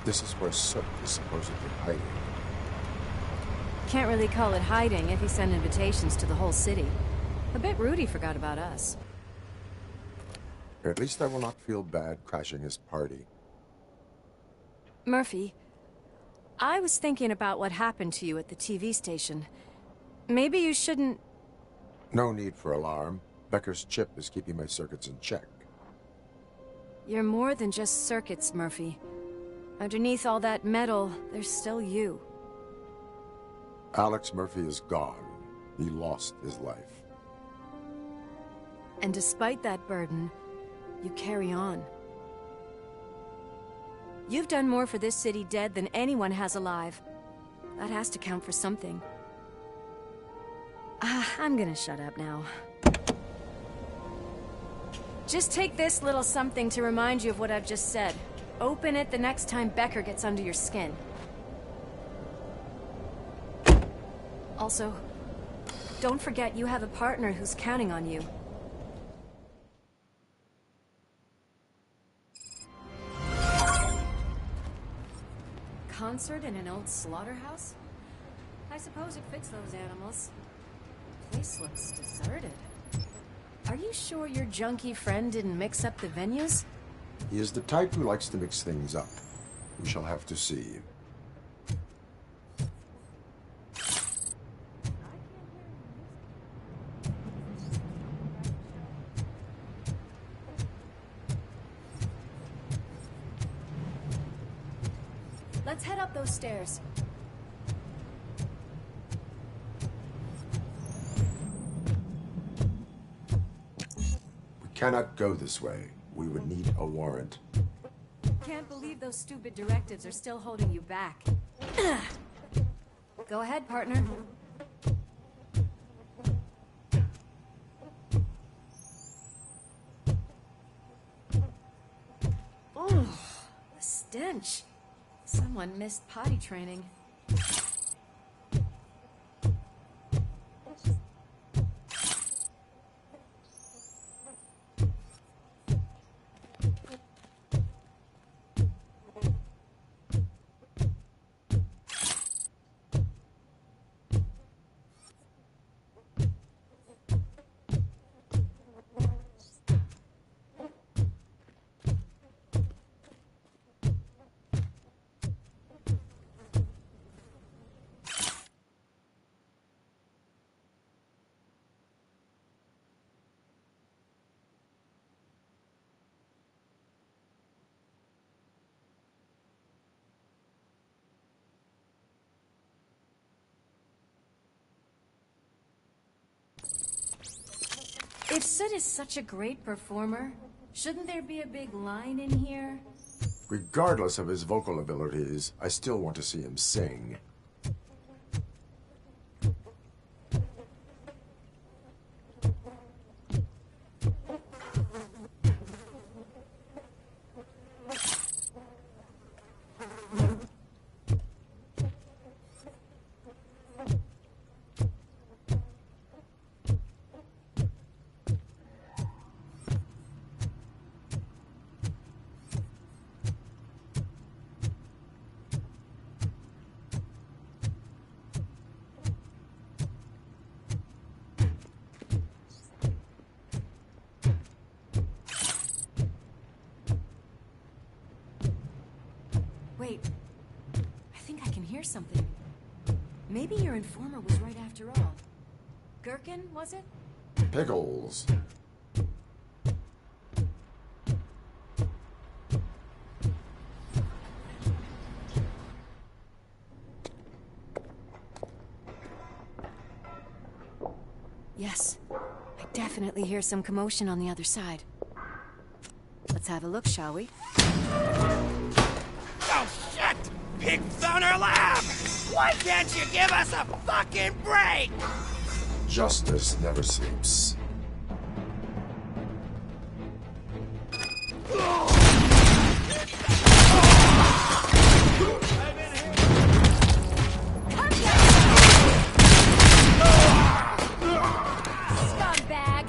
This is where Soot is supposedly hiding. Can't really call it hiding if he sent invitations to the whole city. A bit rude he forgot about us. At least I will not feel bad crashing his party. Murphy, I was thinking about what happened to you at the TV station. Maybe you shouldn't... No need for alarm. Becker's chip is keeping my circuits in check. You're more than just circuits, Murphy. Underneath all that metal, there's still you. Alex Murphy is gone. He lost his life. And despite that burden, you carry on. You've done more for this city dead than anyone has alive. That has to count for something. I'm gonna shut up now. Just take this little something to remind you of what I've just said. Open it the next time Becker gets under your skin. Also, don't forget you have a partner who's counting on you. Concert in an old slaughterhouse? I suppose it fits those animals. Place looks deserted. Are you sure your junkie friend didn't mix up the venues? He is the type who likes to mix things up. We shall have to see. Let's head up those stairs. We cannot go this way. We would need a warrant. Can't believe those stupid directives are still holding you back. Go ahead, partner. Oh, the stench. Someone missed potty training. If Sid is such a great performer, shouldn't there be a big line in here? Regardless of his vocal abilities, I still want to see him sing. Wait, I think I can hear something. Maybe your informer was right after all. Gherkin, was it? Pickles. Yes, I definitely hear some commotion on the other side. Let's have a look, shall we? Oh, shit! Pigs on our lab! Why can't you give us a fucking break? Justice never sleeps. Scumbag!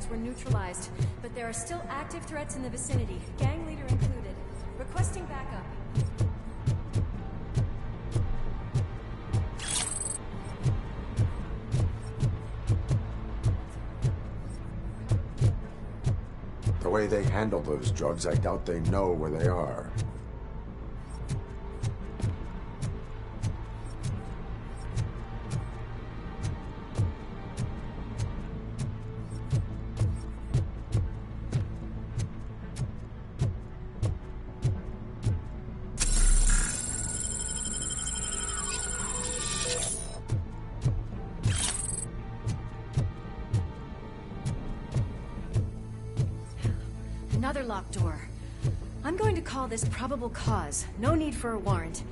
threats were neutralized, but there are still active threats in the vicinity, gang leader included. Requesting backup. The way they handle those drugs, I doubt they know where they are. Another locked door. I'm going to call this probable cause. No need for a warrant.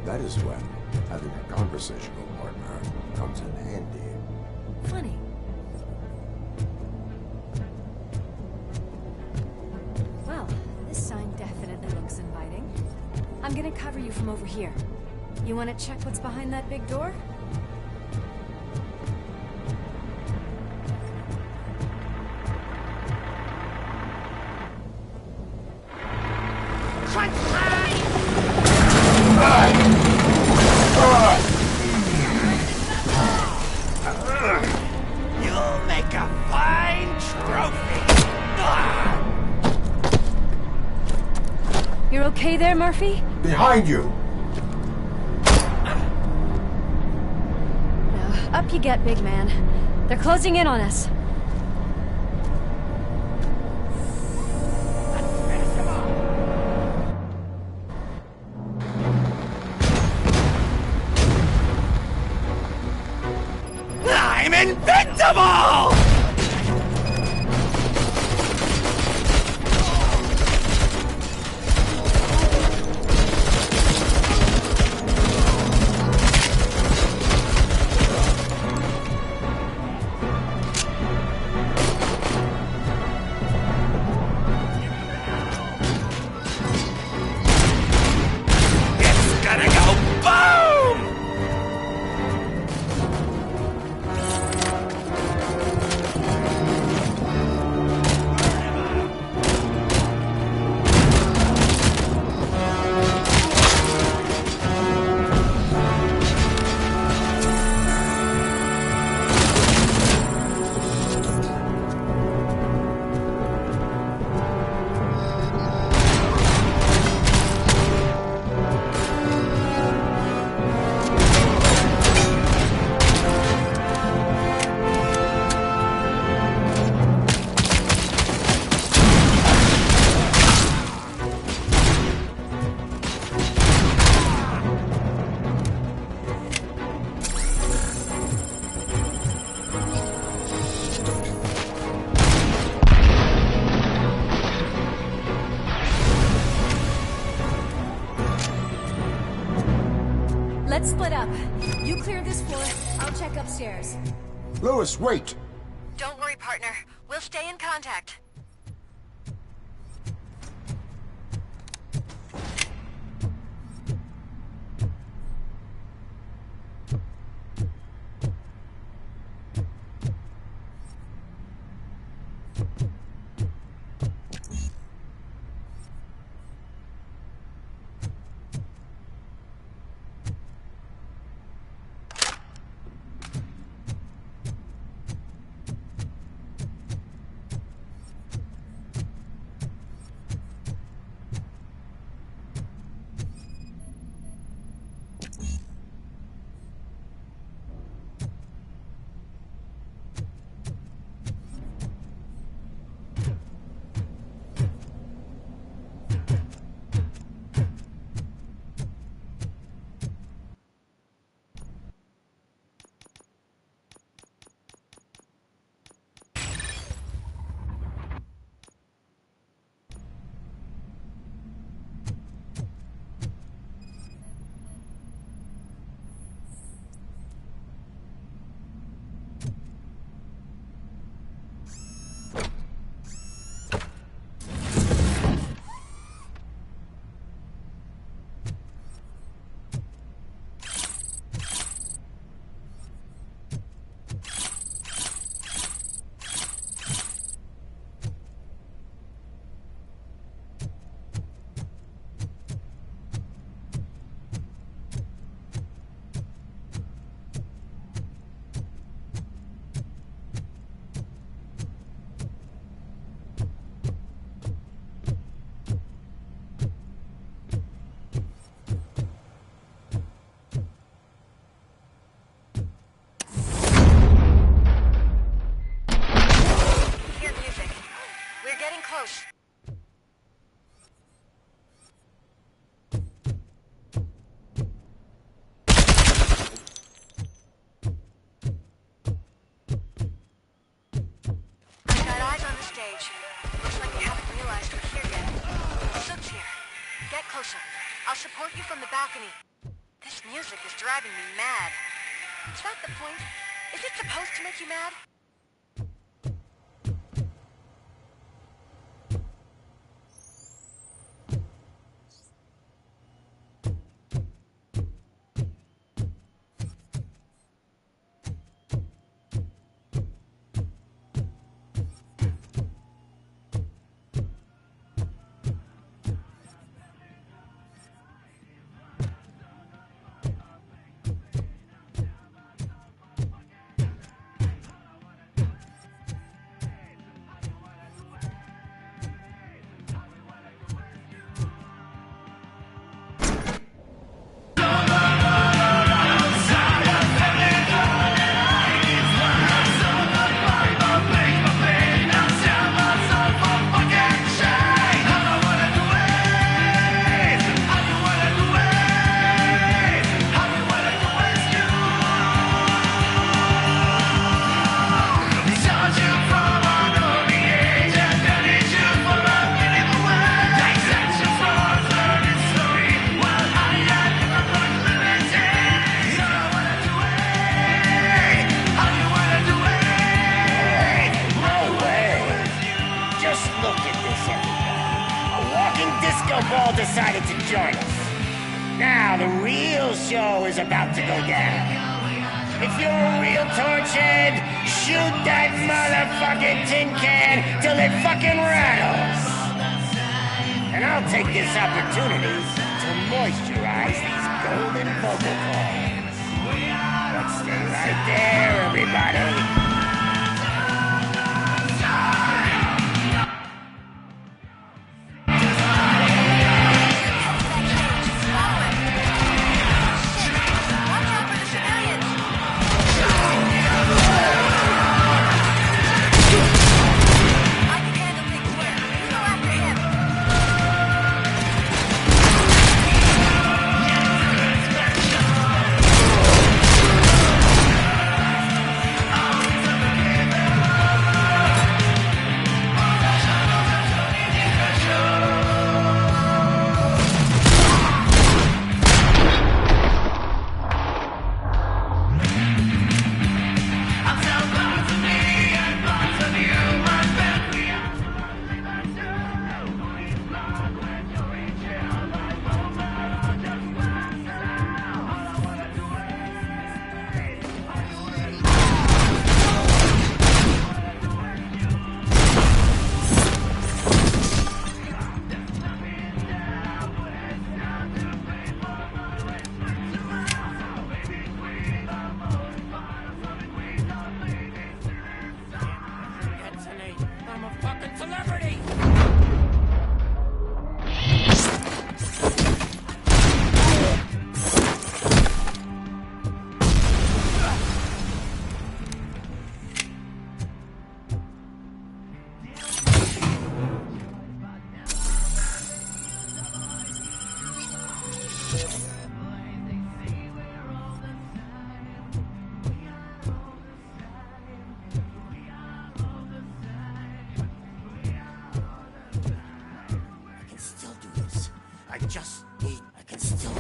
That is when having a conversational partner comes in handy. Funny. Well, this sign definitely looks inviting. I'm gonna cover you from over here. You wanna check what's behind that big door? You'll make a fine trophy. You're okay there, Murphy? Behind you! Now, up you get, big man. They're closing in on us. I'm invincible! It's gonna go boom! Let's split up. You clear this floor, I'll check upstairs. Lewis, wait! Don't worry, partner. We'll stay in contact. Close. I've got eyes on the stage. Looks like they haven't realized we're here yet. Sook's here. Get closer. I'll support you from the balcony. This music is driving me mad. Is that the point? Is it supposed to make you mad? Decided to join us. Now the real show is about to go down. If you're a real torchhead, shoot that motherfucking tin can till it fucking rattles. And I'll take this opportunity to moisturize these golden vocal cords. But stay right there, everybody. I just need... I can still...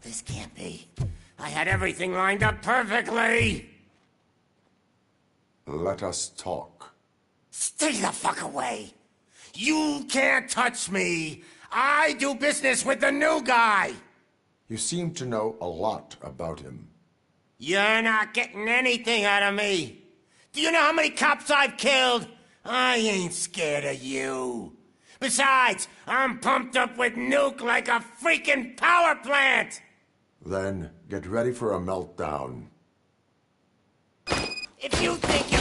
This can't be. I had everything lined up perfectly! Let us talk. Stay the fuck away! You can't touch me! I do business with the new guy! You seem to know a lot about him. You're not getting anything out of me! Do you know how many cops I've killed? I ain't scared of you. Besides, I'm pumped up with nuke like a freaking power plant! Then, get ready for a meltdown. If you think you...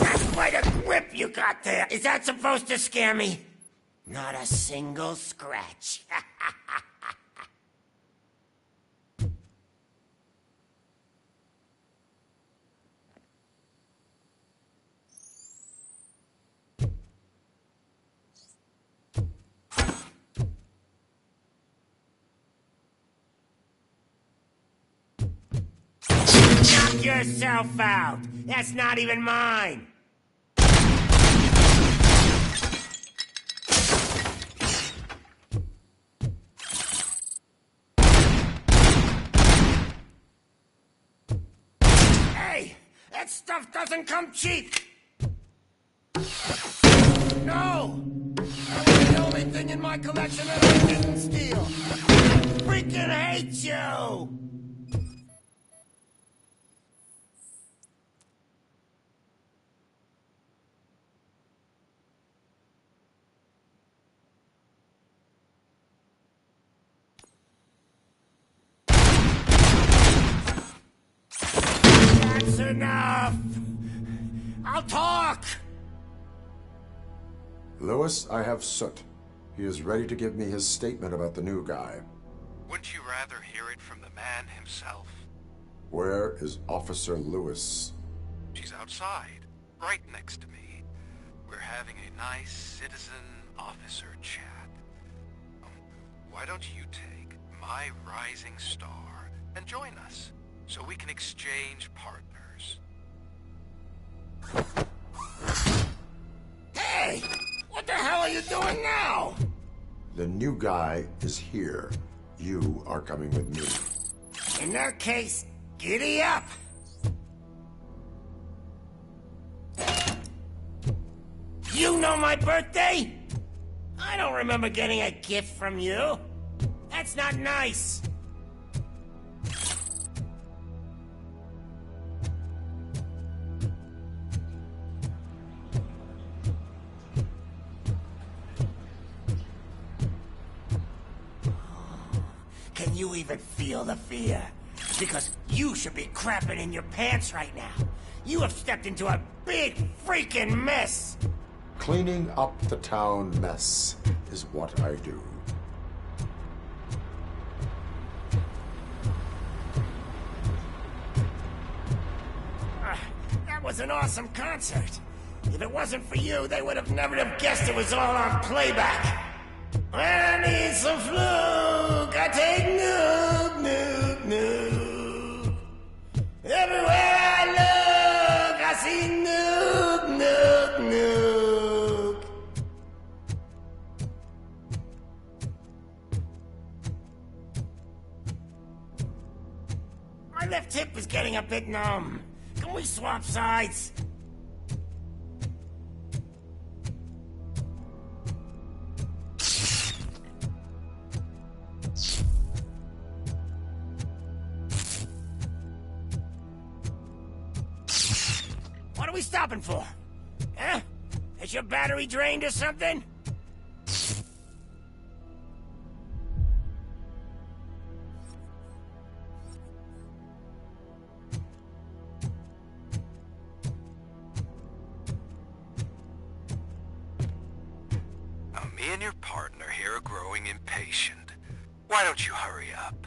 That's quite a grip you got there. Is that supposed to scare me? Not a single scratch. Knock yourself out. That's not even mine. Hey, that stuff doesn't come cheap. No! That was the only thing in my collection that I didn't steal. I freaking hate you! That's enough! I'll talk! Lewis, I have Soot. He is ready to give me his statement about the new guy. Wouldn't you rather hear it from the man himself? Where is Officer Lewis? She's outside, right next to me. We're having a nice citizen-officer chat. Why don't you take my rising star and join us, so we can exchange partners? Hey! What the hell are you doing now? The new guy is here. You are coming with me. In that case, giddy up! You know my birthday? I don't remember getting a gift from you. That's not nice. Can you even feel the fear? Because you should be crapping in your pants right now. You have stepped into a big freaking mess. Cleaning up the town mess is what I do. That was an awesome concert. If it wasn't for you, they would have never have guessed it was all on playback. I need some fluke. I take nuke, nuke, nuke. Everywhere I look, I see nuke, nuke, nuke. My left hip is getting a bit numb. Can we swap sides? What are we stopping for? Huh? Is your battery drained or something? Now, me and your partner here are growing impatient. Why don't you hurry up?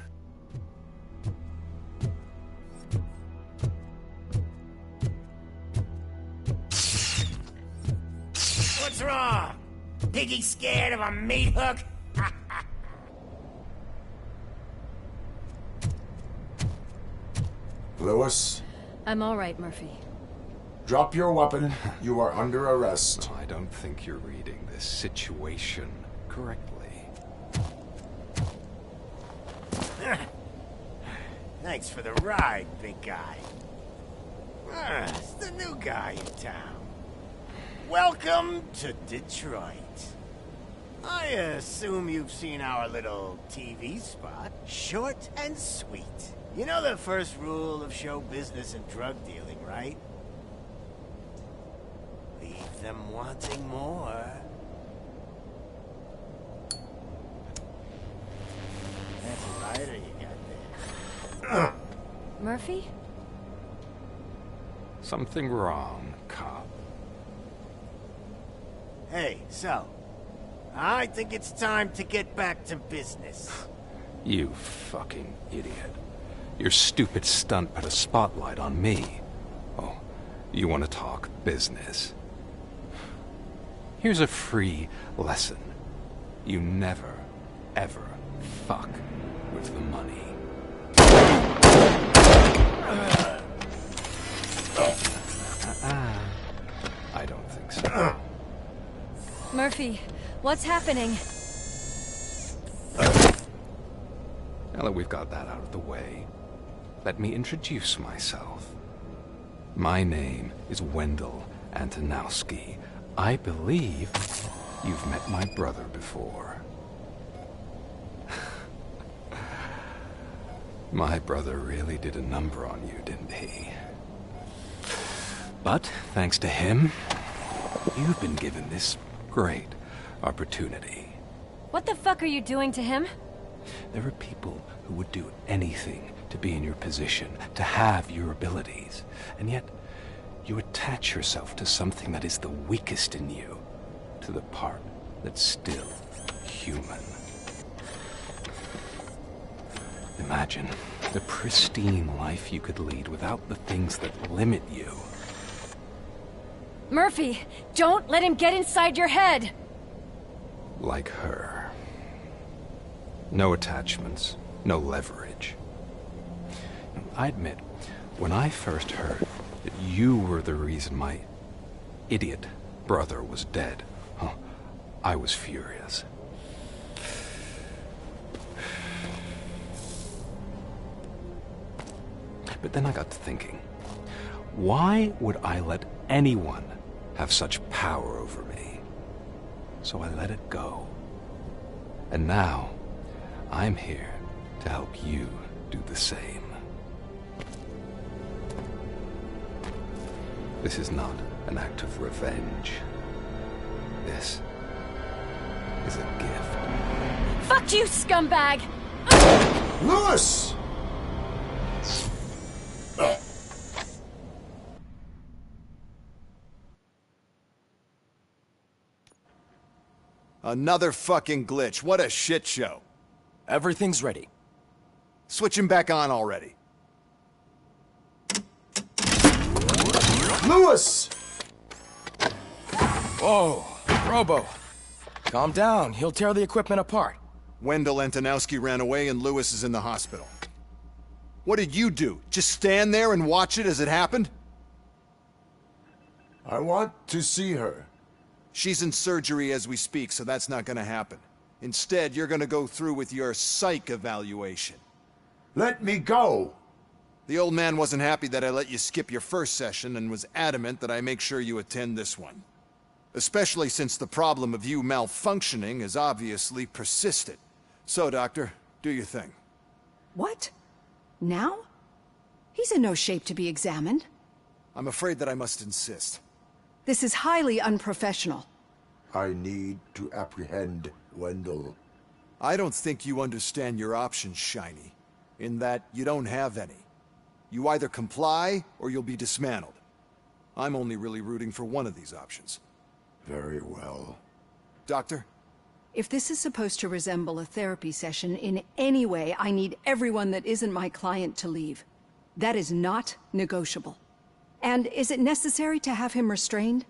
What's wrong? Piggy scared of a meat hook? Lewis? I'm all right, Murphy. Drop your weapon. You are under arrest. I don't think you're reading this situation correctly. Thanks for the ride, big guy. It's the new guy in town. Welcome to Detroit. I assume you've seen our little TV spot. Short and sweet. You know the first rule of show business and drug dealing, right? Leave them wanting more. That's a lighter you got there. Murphy? Something wrong, cop. Hey, so, I think it's time to get back to business. You fucking idiot. Your stupid stunt put a spotlight on me. Oh, you want to talk business? Here's a free lesson. You never, ever fuck with the money. I don't think so. Murphy, what's happening? Now that we've got that out of the way, let me introduce myself. My name is Wendell Antonowski. I believe you've met my brother before. My brother really did a number on you, didn't he? But, thanks to him, you've been given this great opportunity. What the fuck are you doing to him? There are people who would do anything to be in your position, to have your abilities, and yet you attach yourself to something that is the weakest in you, to the part that's still human. Imagine the pristine life you could lead without the things that limit you. Murphy, don't let him get inside your head! Like her. No attachments, no leverage. I admit, when I first heard that you were the reason my idiot brother was dead, I was furious. But then I got to thinking, why would I let anyone have such power over me? So I let it go. And now, I'm here to help you do the same. This is not an act of revenge. This is a gift. Fuck you, scumbag! Lewis! Another fucking glitch. What a shit show. Everything's ready. Switch him back on already. Lewis! Whoa, Robo. Calm down. He'll tear the equipment apart. Wendell Antonowski ran away and Lewis is in the hospital. What did you do? Just stand there and watch it as it happened? I want to see her. She's in surgery as we speak, so that's not gonna happen. Instead, you're gonna go through with your psych evaluation. Let me go! The old man wasn't happy that I let you skip your first session and was adamant that I make sure you attend this one. Especially since the problem of you malfunctioning has obviously persisted. So, Doctor, do your thing. What? Now? He's in no shape to be examined. I'm afraid that I must insist. This is highly unprofessional. I need to apprehend Wendell. I don't think you understand your options, Shiny. In that, you don't have any. You either comply, or you'll be dismantled. I'm only really rooting for one of these options. Very well. Doctor? If this is supposed to resemble a therapy session in any way, I need everyone that isn't my client to leave. That is not negotiable. And is it necessary to have him restrained?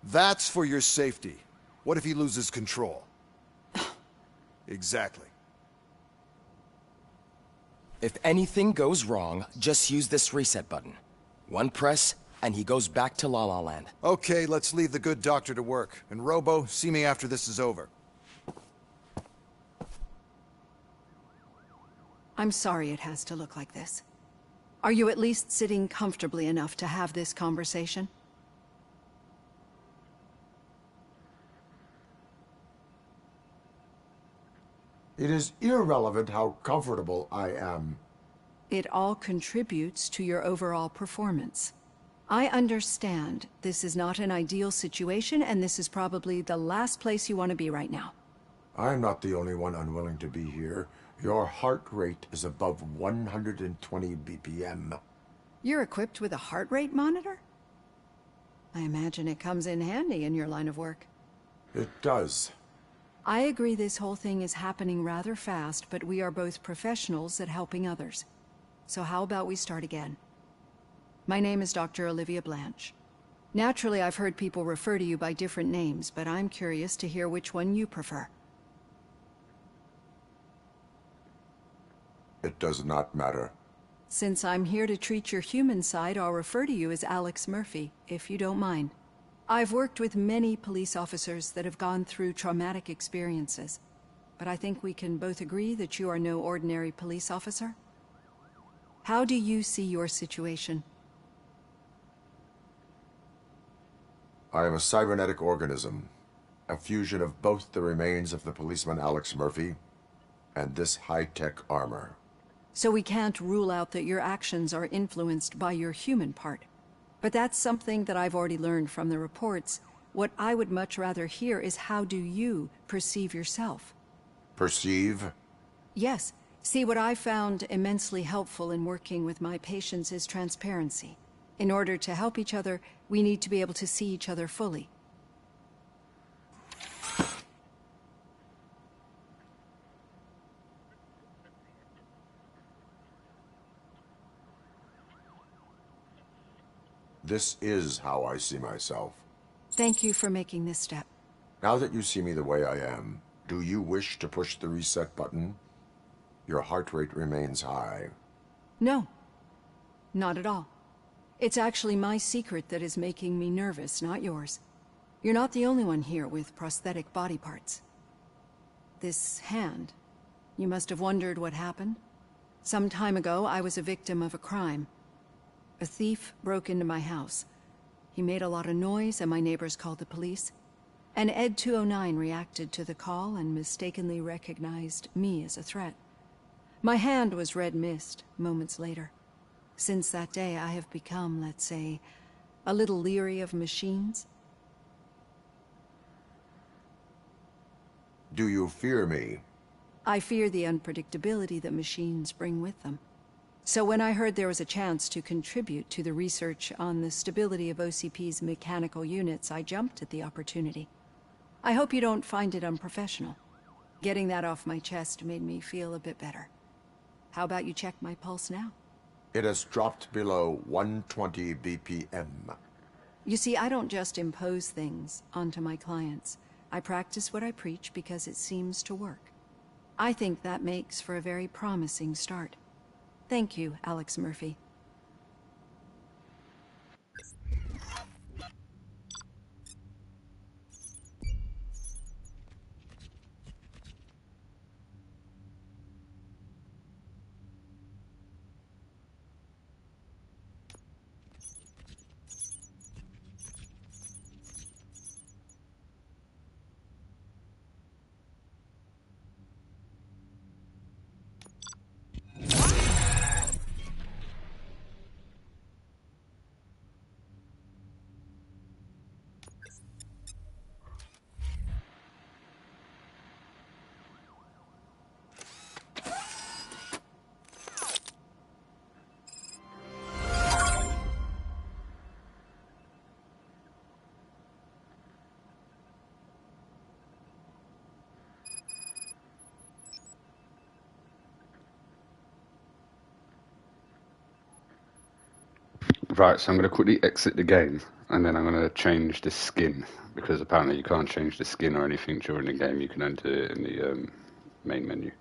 That's for your safety. What if he loses control? Exactly. If anything goes wrong, just use this reset button. One press, and he goes back to La La Land. Okay, let's leave the good doctor to work. And Robo, see me after this is over. I'm sorry it has to look like this. Are you at least sitting comfortably enough to have this conversation? It is irrelevant how comfortable I am. It all contributes to your overall performance. I understand this is not an ideal situation, and this is probably the last place you want to be right now. I'm not the only one unwilling to be here. Your heart rate is above 120 BPM. You're equipped with a heart rate monitor? I imagine it comes in handy in your line of work. It does. I agree this whole thing is happening rather fast, but we are both professionals at helping others. So how about we start again? My name is Dr. Olivia Blanche. Naturally, I've heard people refer to you by different names, but I'm curious to hear which one you prefer. It does not matter. Since I'm here to treat your human side, I'll refer to you as Alex Murphy, if you don't mind. I've worked with many police officers that have gone through traumatic experiences, but I think we can both agree that you are no ordinary police officer. How do you see your situation? I am a cybernetic organism, a fusion of both the remains of the policeman Alex Murphy and this high-tech armor. So we can't rule out that your actions are influenced by your human part. But that's something that I've already learned from the reports. What I would much rather hear is how do you perceive yourself? Perceive? Yes. See, what I found immensely helpful in working with my patients is transparency. In order to help each other, we need to be able to see each other fully. This is how I see myself. Thank you for making this step. Now that you see me the way I am, do you wish to push the reset button? Your heart rate remains high. No. Not at all. It's actually my secret that is making me nervous, not yours. You're not the only one here with prosthetic body parts. This hand, you must have wondered what happened. Some time ago, I was a victim of a crime. A thief broke into my house. He made a lot of noise and my neighbors called the police. And Ed 209 reacted to the call and mistakenly recognized me as a threat. My hand was red mist moments later. Since that day, I have become, let's say, a little leery of machines. Do you fear me? I fear the unpredictability that machines bring with them. So when I heard there was a chance to contribute to the research on the stability of OCP's mechanical units, I jumped at the opportunity. I hope you don't find it unprofessional. Getting that off my chest made me feel a bit better. How about you check my pulse now? It has dropped below 120 BPM. You see, I don't just impose things onto my clients. I practice what I preach because it seems to work. I think that makes for a very promising start. Thank you, Alex Murphy. Right, so I'm going to quickly exit the game, and then I'm going to change the skin, because apparently you can't change the skin or anything during the game. You can only do it in the main menu.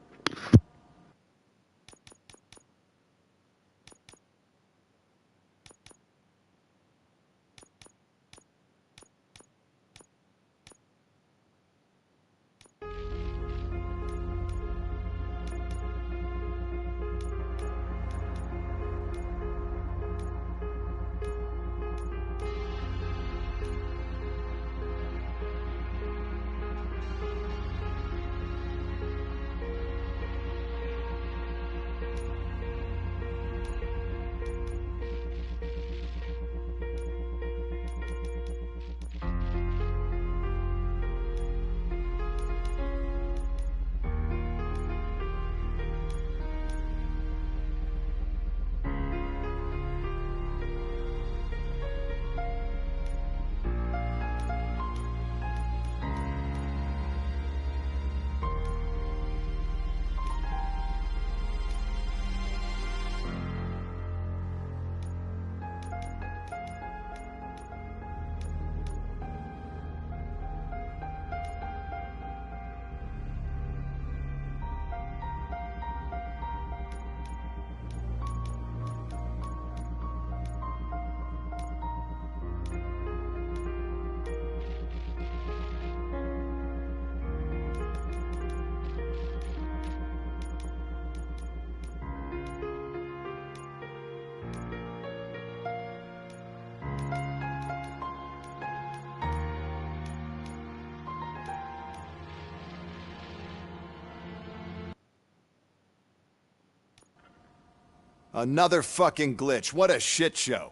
Another fucking glitch. What a shit show.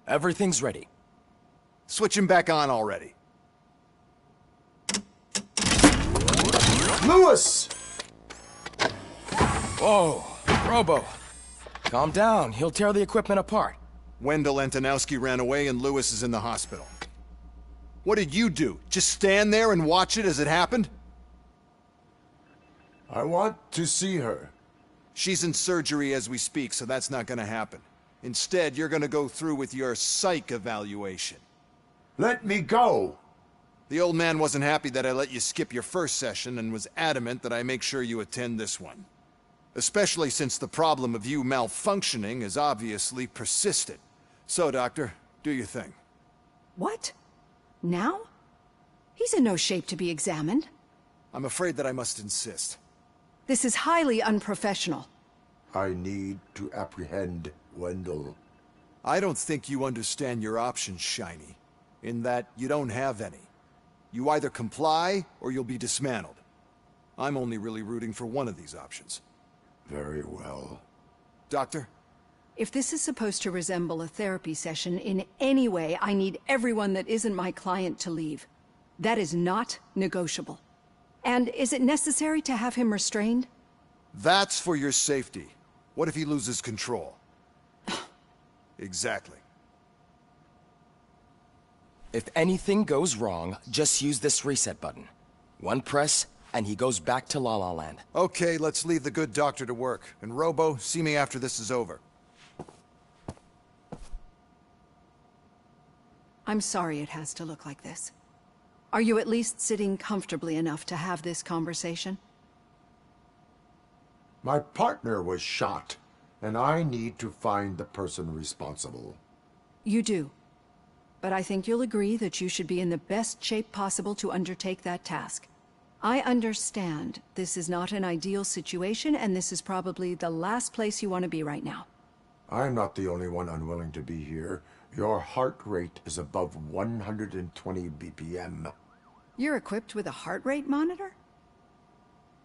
Everything's ready. Switch him back on already. Lewis! Whoa, Robo. Calm down. He'll tear the equipment apart. Wendell Antonowski ran away and Lewis is in the hospital. What did you do? Just stand there and watch it as it happened? I want to see her. She's in surgery as we speak, so that's not gonna happen. Instead, you're gonna go through with your psych evaluation. Let me go! The old man wasn't happy that I let you skip your first session and was adamant that I make sure you attend this one. Especially since the problem of you malfunctioning is obviously persistent. So, Doctor, do your thing. What? Now? He's in no shape to be examined. I'm afraid that I must insist. This is highly unprofessional. I need to apprehend Wendell. I don't think you understand your options, Shiny. In that you don't have any. You either comply, or you'll be dismantled. I'm only really rooting for one of these options. Very well. Doctor? If this is supposed to resemble a therapy session in any way, I need everyone that isn't my client to leave. That is not negotiable. And is it necessary to have him restrained? That's for your safety. What if he loses control? Exactly. If anything goes wrong, just use this reset button. One press, and he goes back to La La Land. Okay, let's leave the good doctor to work. And Robo, see me after this is over. I'm sorry it has to look like this. Are you at least sitting comfortably enough to have this conversation? My partner was shot, and I need to find the person responsible. You do. But I think you'll agree that you should be in the best shape possible to undertake that task. I understand this is not an ideal situation, and this is probably the last place you want to be right now. I'm not the only one unwilling to be here. Your heart rate is above 120 BPM. You're equipped with a heart rate monitor?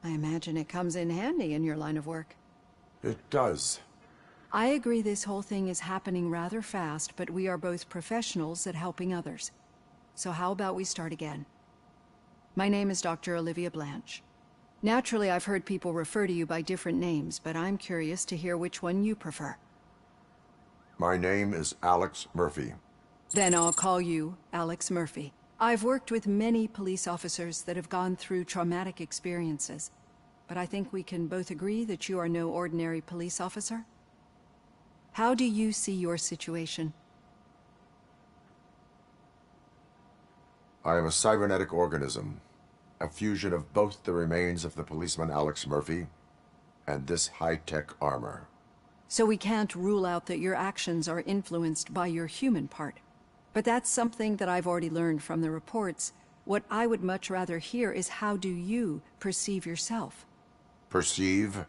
I imagine it comes in handy in your line of work. It does. I agree this whole thing is happening rather fast, but we are both professionals at helping others. So how about we start again? My name is Dr. Olivia Blanche. Naturally, I've heard people refer to you by different names, but I'm curious to hear which one you prefer. My name is Alex Murphy. Then I'll call you Alex Murphy. I've worked with many police officers that have gone through traumatic experiences, but I think we can both agree that you are no ordinary police officer. How do you see your situation? I am a cybernetic organism, a fusion of both the remains of the policeman Alex Murphy and this high-tech armor. So we can't rule out that your actions are influenced by your human part. But that's something that I've already learned from the reports. What I would much rather hear is how do you perceive yourself? Perceive?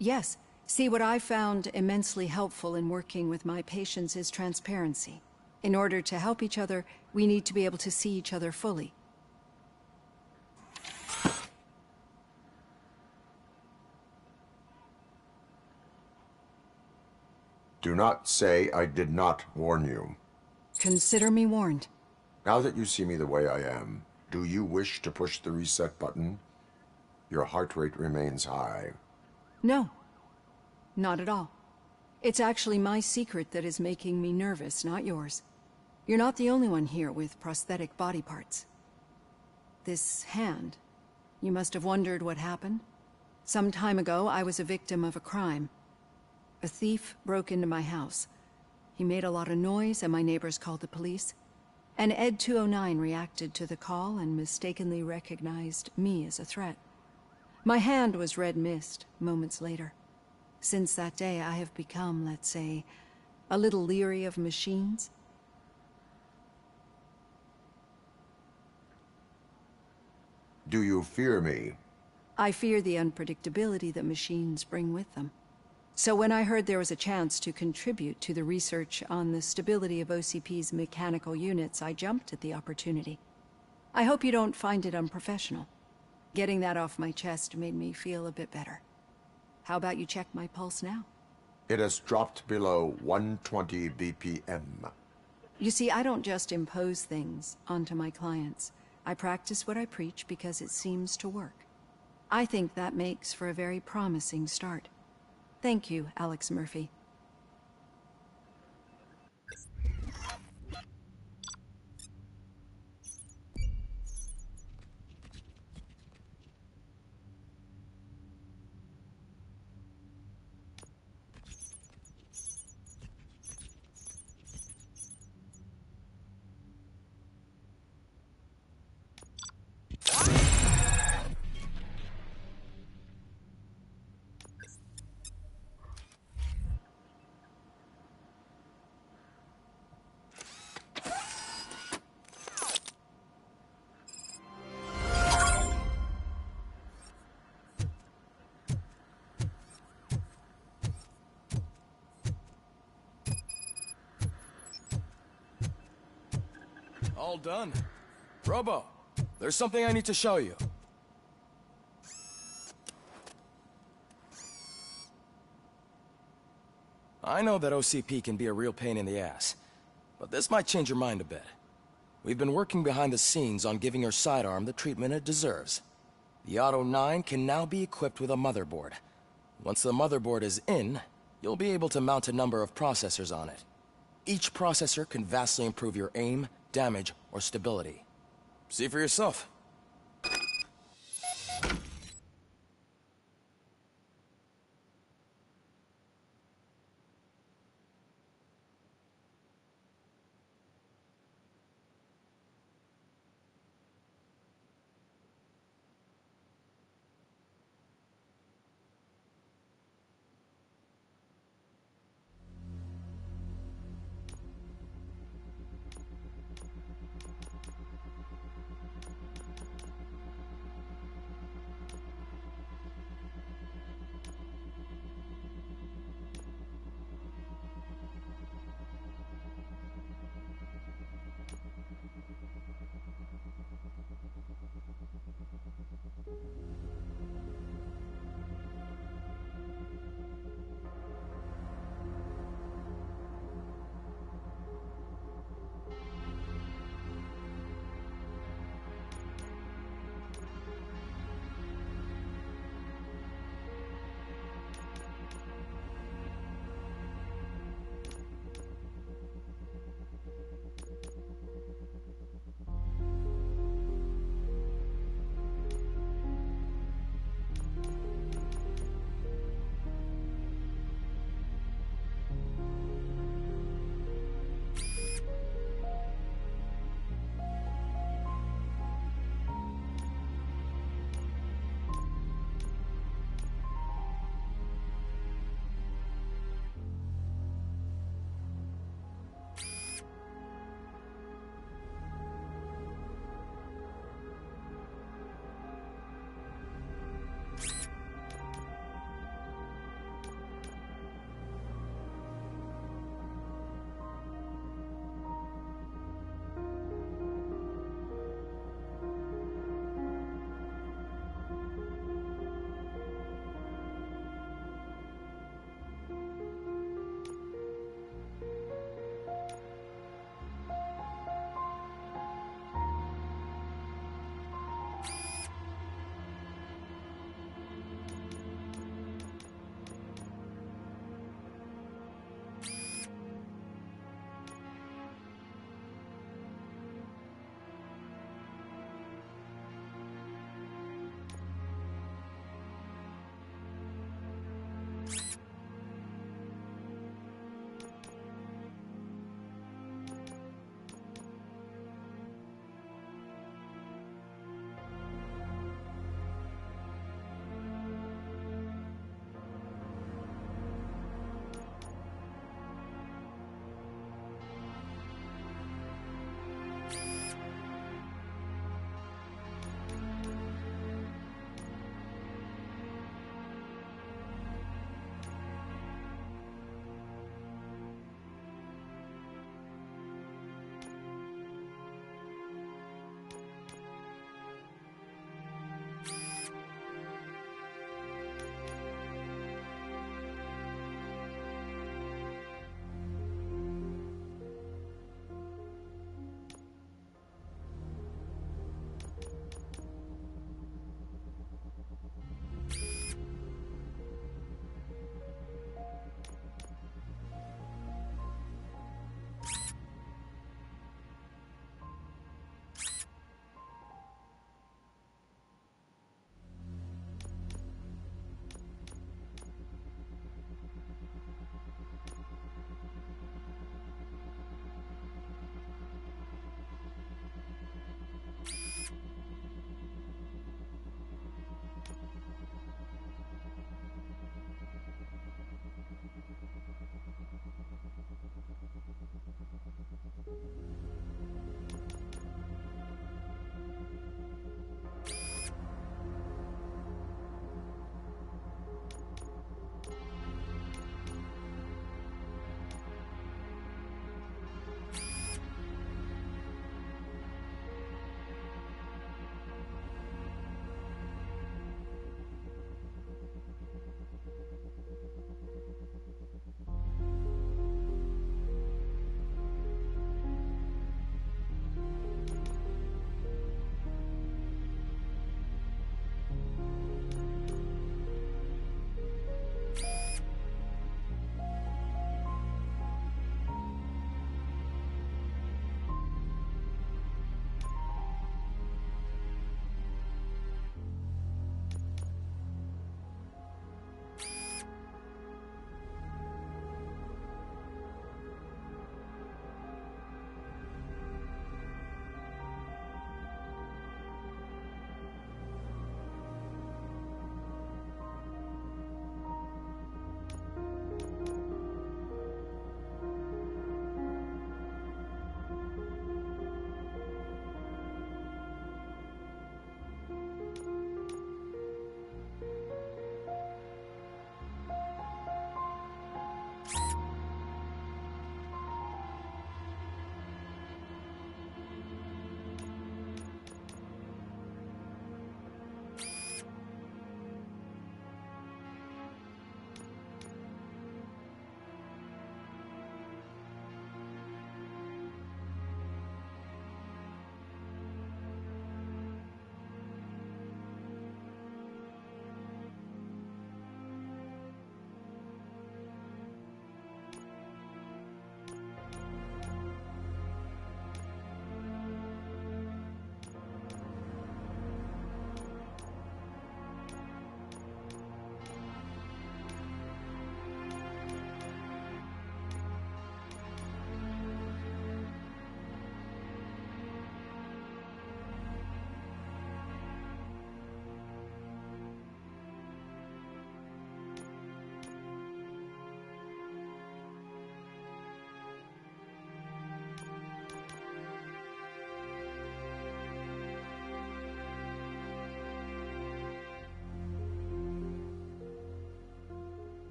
Yes. See, what I found immensely helpful in working with my patients is transparency. In order to help each other, we need to be able to see each other fully. Do not say I did not warn you. Consider me warned. Now that you see me the way I am, do you wish to push the reset button? Your heart rate remains high. No. Not at all. It's actually my secret that is making me nervous, not yours. You're not the only one here with prosthetic body parts. This hand, you must have wondered what happened. Some time ago, I was a victim of a crime. A thief broke into my house. He made a lot of noise and my neighbors called the police. And Ed 209 reacted to the call and mistakenly recognized me as a threat. My hand was red mist moments later. Since that day, I have become, let's say, a little leery of machines. Do you fear me? I fear the unpredictability that machines bring with them. So when I heard there was a chance to contribute to the research on the stability of OCP's mechanical units, I jumped at the opportunity. I hope you don't find it unprofessional. Getting that off my chest made me feel a bit better. How about you check my pulse now? It has dropped below 120 BPM. You see, I don't just impose things onto my clients. I practice what I preach because it seems to work. I think that makes for a very promising start. Thank you, Alex Murphy. All done. Robo, there's something I need to show you. I know that OCP can be a real pain in the ass, but this might change your mind a bit. We've been working behind the scenes on giving your sidearm the treatment it deserves. The Auto 9 can now be equipped with a motherboard. Once the motherboard is in, you'll be able to mount a number of processors on it. Each processor can vastly improve your aim, damage, or stability. See for yourself.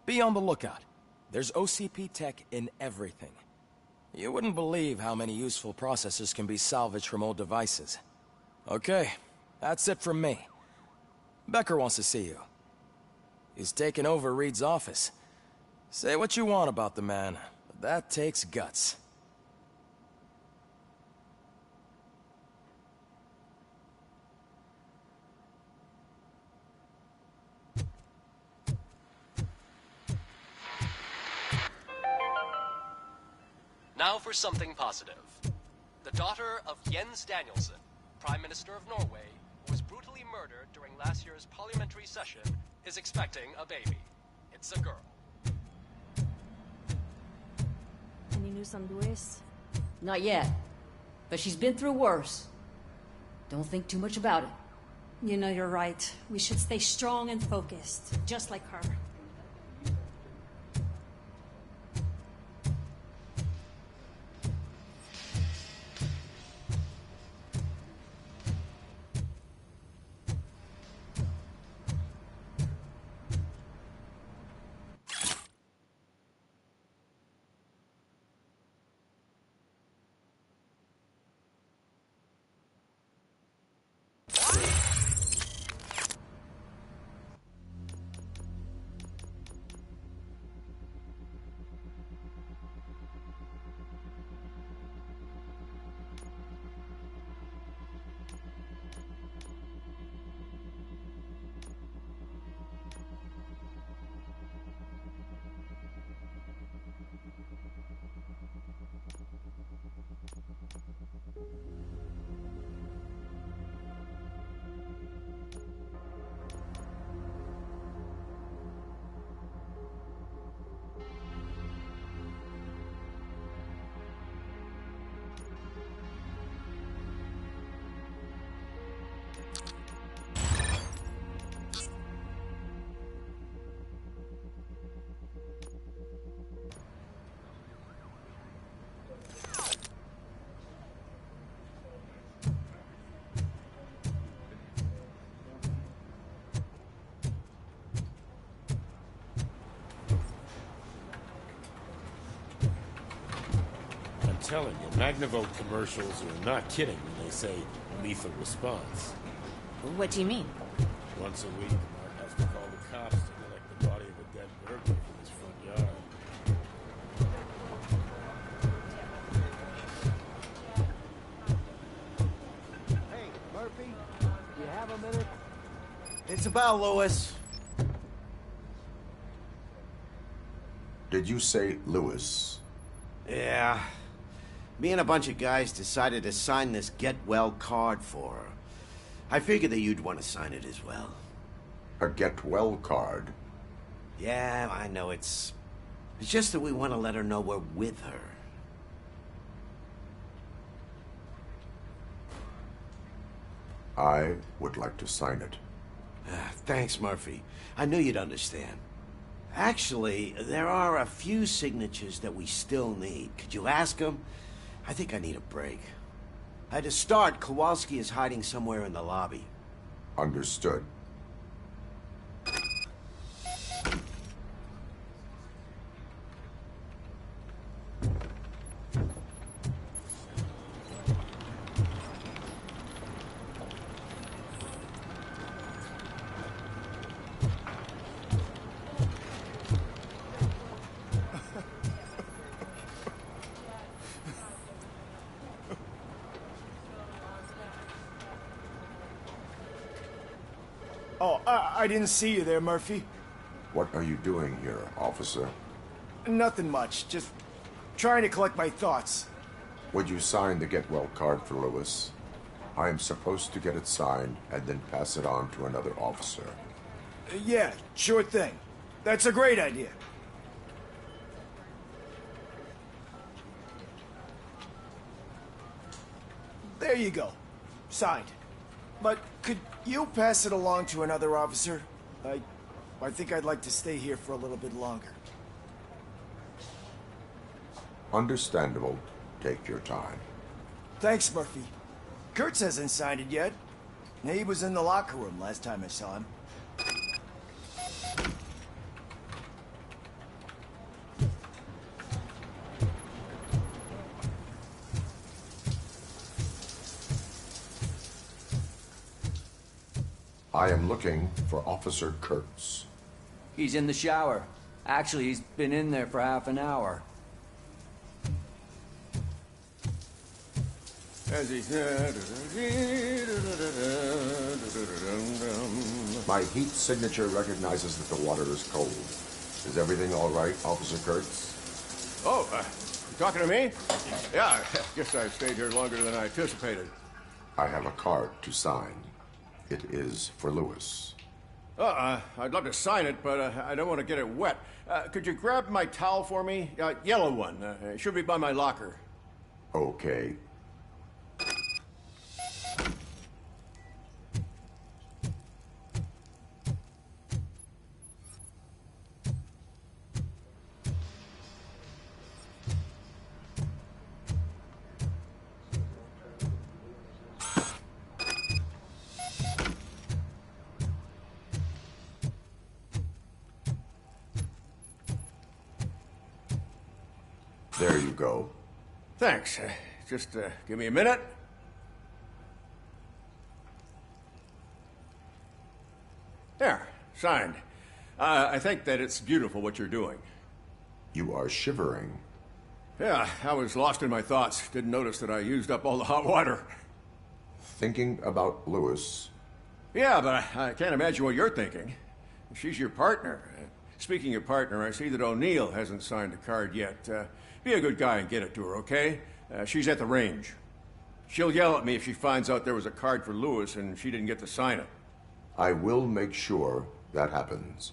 Be on the lookout. There's OCP tech in everything. You wouldn't believe how many useful processors can be salvaged from old devices. Okay, that's it from me. Becker wants to see you. He's taken over Reed's office. Say what you want about the man, but that takes guts. Now for something positive. The daughter of Jens Danielson, Prime Minister of Norway, who was brutally murdered during last year's parliamentary session, is expecting a baby. It's a girl. Any news on Luis? Not yet. But she's been through worse. Don't think too much about it. You know you're right. We should stay strong and focused, just like her. Telling you, Magnavolt commercials are not kidding when they say lethal response. What do you mean? Once a week, Mark has to call the cops to collect the body of a dead burglar from his front yard. Hey, Murphy, you have a minute? It's about Lewis. Did you say Lewis? Yeah. Me and a bunch of guys decided to sign this get well card for her. I figured that you'd want to sign it as well. A get well card? Yeah, I know it's just that we want to let her know we're with her. I would like to sign it. Thanks, Murphy. I knew you'd understand. Actually, there are a few signatures that we still need. Could you ask them? I think I need a break. To start, Kowalski is hiding somewhere in the lobby. Understood. Oh, I didn't see you there, Murphy. What are you doing here, officer? Nothing much, just trying to collect my thoughts. Would you sign the get well card for Lewis? I am supposed to get it signed and then pass it on to another officer. Yeah, sure thing. That's a great idea. There you go. Signed. But could you pass it along to another officer? I think I'd like to stay here for a little bit longer. Understandable. Take your time. Thanks, Murphy. Kurtz hasn't signed it yet. He was in the locker room last time I saw him. I am looking for Officer Kurtz. He's in the shower. Actually, he's been in there for half an hour. As he My heat signature recognizes that the water is cold. Is everything all right, Officer Kurtz? Oh, you talking to me? Yeah, I guess I stayed here longer than I anticipated. I have a card to sign. It is for Lewis. I'd love to sign it, but I don't want to get it wet. Could you grab my towel for me? Yellow one. It should be by my locker. Okay. There you go. Thanks. Just give me a minute. There, signed. I think that it's beautiful what you're doing. You are shivering. Yeah, I was lost in my thoughts. Didn't notice that I used up all the hot water. Thinking about Lewis. Yeah, but I can't imagine what you're thinking. She's your partner. Speaking of partner, I see that O'Neill hasn't signed a card yet. Be a good guy and get it to her, okay? She's at the range. She'll yell at me if she finds out there was a card for Lewis and she didn't get to sign it. I will make sure that happens.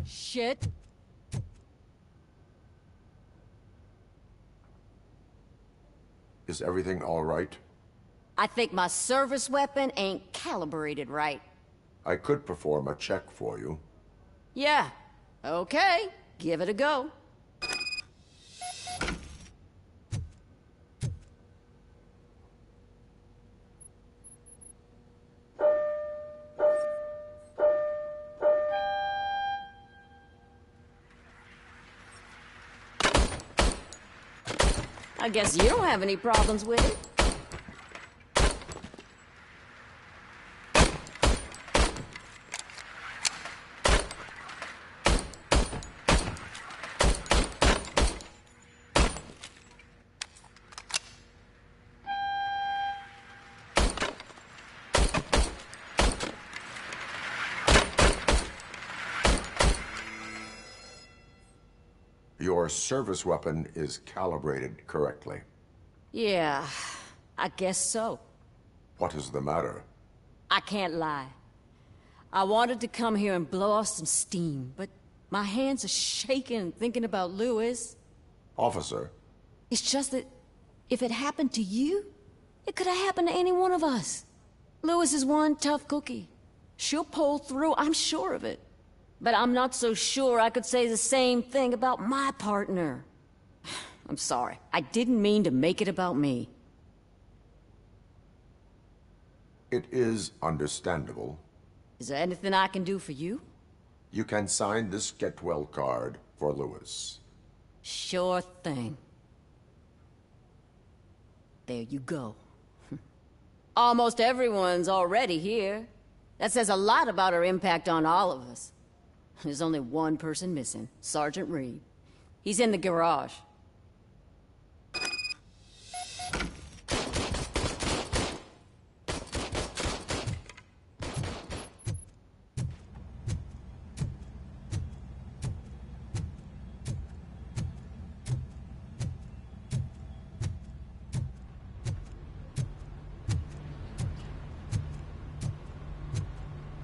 Shit. Is everything all right? I think my service weapon ain't calibrated right. I could perform a check for you. Yeah. Okay. Give it a go. I guess you don't have any problems with it. Your service weapon is calibrated correctly. Yeah, I guess so. What is the matter? I can't lie. I wanted to come here and blow off some steam, but my hands are shaking thinking about Lewis. Officer. It's just that if it happened to you, it could have happened to any one of us. Lewis is one tough cookie. She'll pull through, I'm sure of it. But I'm not so sure I could say the same thing about my partner. I'm sorry. I didn't mean to make it about me. It is understandable. Is there anything I can do for you? You can sign this get well card for Lewis. Sure thing. There you go. Almost everyone's already here. That says a lot about her impact on all of us. There's only one person missing, Sergeant Reed. He's in the garage.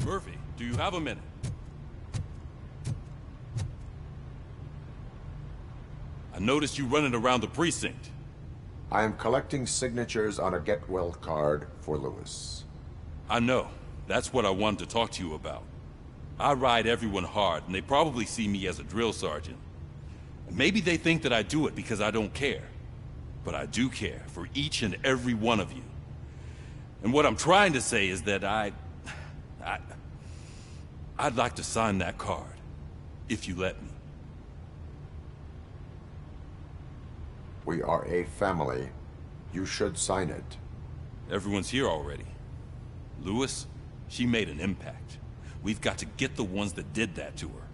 Murphy, do you have a minute? I noticed you running around the precinct. I am collecting signatures on a get-well card for Lewis. I know. That's what I wanted to talk to you about. I ride everyone hard, and they probably see me as a drill sergeant. Maybe they think that I do it because I don't care. But I do care for each and every one of you. And what I'm trying to say is that I'd like to sign that card, if you let me. We are a family. You should sign it. Everyone's here already. Lewis, she made an impact. We've got to get the ones that did that to her.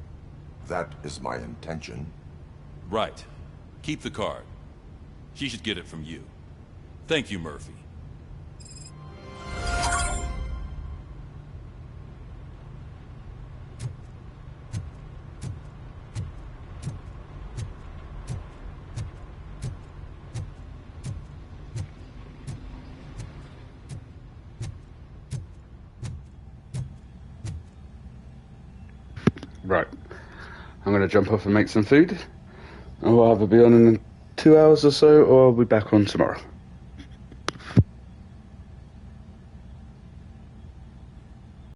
That is my intention. Right. Keep the card. She should get it from you. Thank you, Murphy. Right. I'm going to jump off and make some food. I'll either be on in 2 hours or so, or I'll be back on tomorrow.